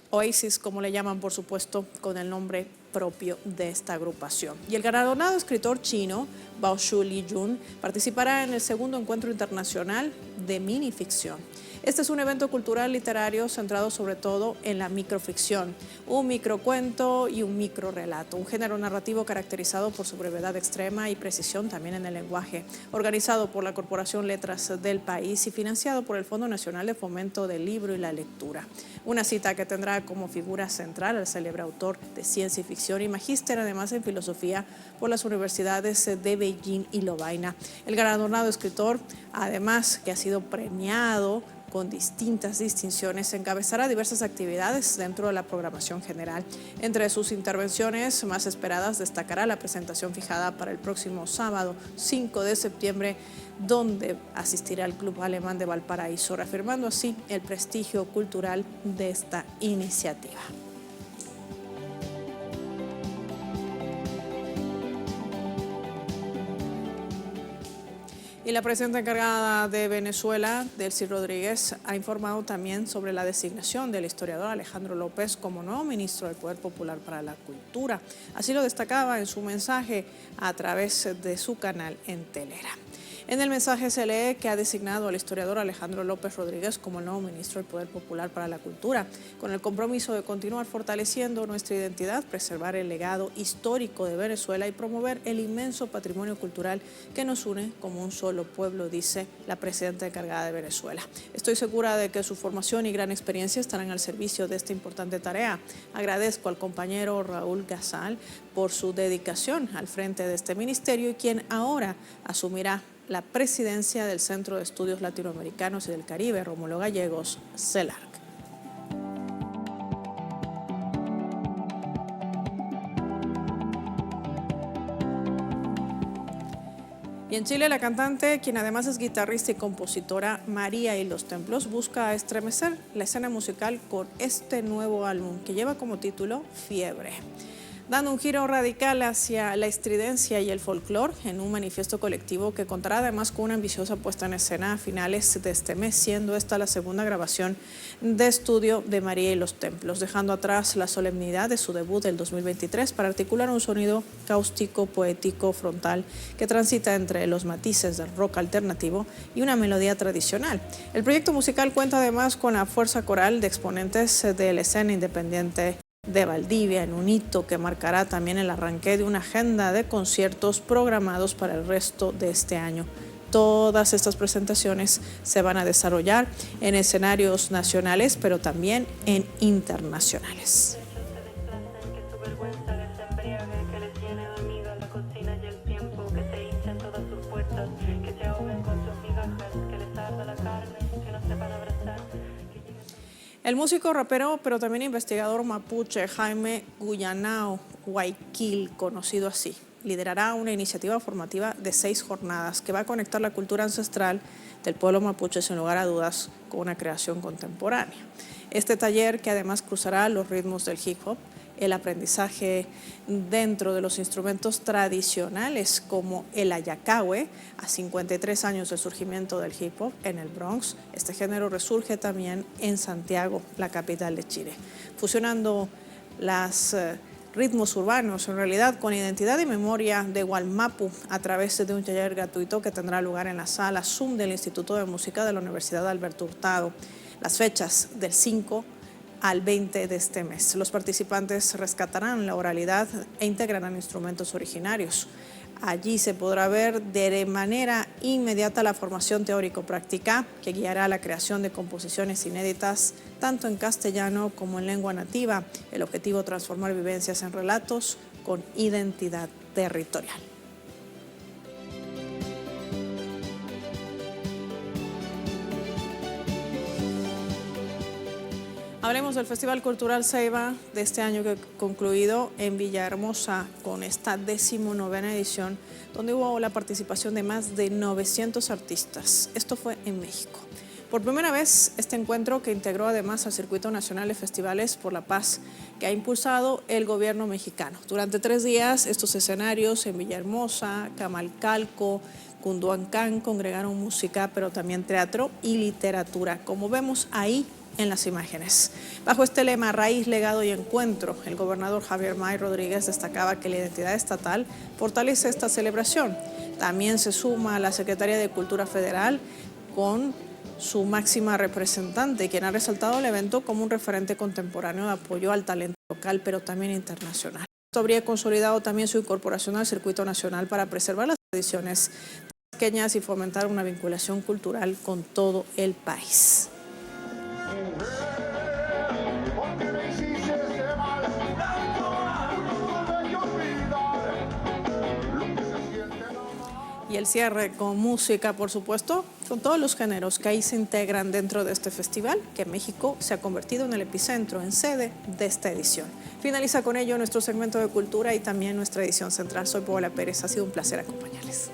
Oasis, como le llaman, por supuesto, con el nombre propio de esta agrupación. Y el galardonado escritor chino Bao Shu Li Jun participará en el segundo encuentro internacional de minificción. Este es un evento cultural literario centrado sobre todo en la microficción, un microcuento y un microrelato, un género narrativo caracterizado por su brevedad extrema y precisión también en el lenguaje, organizado por la Corporación Letras del país y financiado por el Fondo Nacional de Fomento del Libro y la Lectura. Una cita que tendrá como figura central al célebre autor de ciencia y ficción y magíster además en filosofía por las universidades de Beijing y Lovaina. El galardonado escritor, además que ha sido premiado con distintas distinciones, encabezará diversas actividades dentro de la programación general. Entre sus intervenciones más esperadas destacará la presentación fijada para el próximo sábado 5 de septiembre, donde asistirá el Club Alemán de Valparaíso, reafirmando así el prestigio cultural de esta iniciativa. Y la presidenta encargada de Venezuela, Delcy Rodríguez, ha informado también sobre la designación del historiador Alejandro López como nuevo ministro del Poder Popular para la Cultura. Así lo destacaba en su mensaje a través de su canal en Telera. En el mensaje se lee que ha designado al historiador Alejandro López Rodríguez como el nuevo ministro del Poder Popular para la Cultura, con el compromiso de continuar fortaleciendo nuestra identidad, preservar el legado histórico de Venezuela y promover el inmenso patrimonio cultural que nos une como un solo pueblo, dice la presidenta encargada de Venezuela. Estoy segura de que su formación y gran experiencia estarán al servicio de esta importante tarea. Agradezco al compañero Raúl Gazal por su dedicación al frente de este ministerio y quien ahora asumirá la presidencia del Centro de Estudios Latinoamericanos y del Caribe, Rómulo Gallegos, CELAC. Y en Chile, la cantante, quien además es guitarrista y compositora, María y los Templos, busca estremecer la escena musical con este nuevo álbum que lleva como título Fiebre, dando un giro radical hacia la estridencia y el folclore en un manifiesto colectivo que contará además con una ambiciosa puesta en escena a finales de este mes, siendo esta la segunda grabación de estudio de María y los Templos, dejando atrás la solemnidad de su debut del 2023 para articular un sonido cáustico, poético, frontal, que transita entre los matices del rock alternativo y una melodía tradicional. El proyecto musical cuenta además con la fuerza coral de exponentes de la escena independiente de Valdivia, en un hito que marcará también el arranque de una agenda de conciertos programados para el resto de este año. Todas estas presentaciones se van a desarrollar en escenarios nacionales, pero también en internacionales. El músico, rapero, pero también investigador mapuche Jaime Guyanao Guayquil, conocido así, liderará una iniciativa formativa de 6 jornadas que va a conectar la cultura ancestral del pueblo mapuche, sin lugar a dudas, con una creación contemporánea. Este taller, que además cruzará los ritmos del hip hop, el aprendizaje dentro de los instrumentos tradicionales como el ayacahue, a 53 años del surgimiento del hip hop en el Bronx. Este género resurge también en Santiago, la capital de Chile, fusionando los ritmos urbanos, en realidad, con identidad y memoria de Gualmapu, a través de un taller gratuito que tendrá lugar en la sala Zoom del Instituto de Música de la Universidad Alberto Hurtado. Las fechas del 5 al 20 de este mes. Los participantes rescatarán la oralidad e integrarán instrumentos originarios. Allí se podrá ver de manera inmediata la formación teórico-práctica que guiará la creación de composiciones inéditas tanto en castellano como en lengua nativa. El objetivo: transformar vivencias en relatos con identidad territorial. Hablemos del Festival Cultural Ceiba de este año que ha concluido en Villahermosa con esta 19ª edición, donde hubo la participación de más de 900 artistas. Esto fue en México. Por primera vez, este encuentro, que integró además al Circuito Nacional de Festivales por la Paz, que ha impulsado el gobierno mexicano. Durante 3 días, estos escenarios en Villahermosa, Camalcalco, Cunduancán congregaron música, pero también teatro y literatura, como vemos ahí en las imágenes. Bajo este lema, Raíz, Legado y Encuentro, el gobernador Javier May Rodríguez destacaba que la identidad estatal fortalece esta celebración. También se suma a la Secretaría de Cultura Federal con su máxima representante, quien ha resaltado el evento como un referente contemporáneo de apoyo al talento local, pero también internacional. Esto habría consolidado también su incorporación al circuito nacional para preservar las tradiciones pequeñas y fomentar una vinculación cultural con todo el país. Y el cierre con música, por supuesto, con todos los géneros que ahí se integran dentro de este festival, que México se ha convertido en el epicentro, en sede de esta edición. Finaliza con ello nuestro segmento de cultura y también nuestra edición central. Soy Paola Pérez, ha sido un placer acompañarles.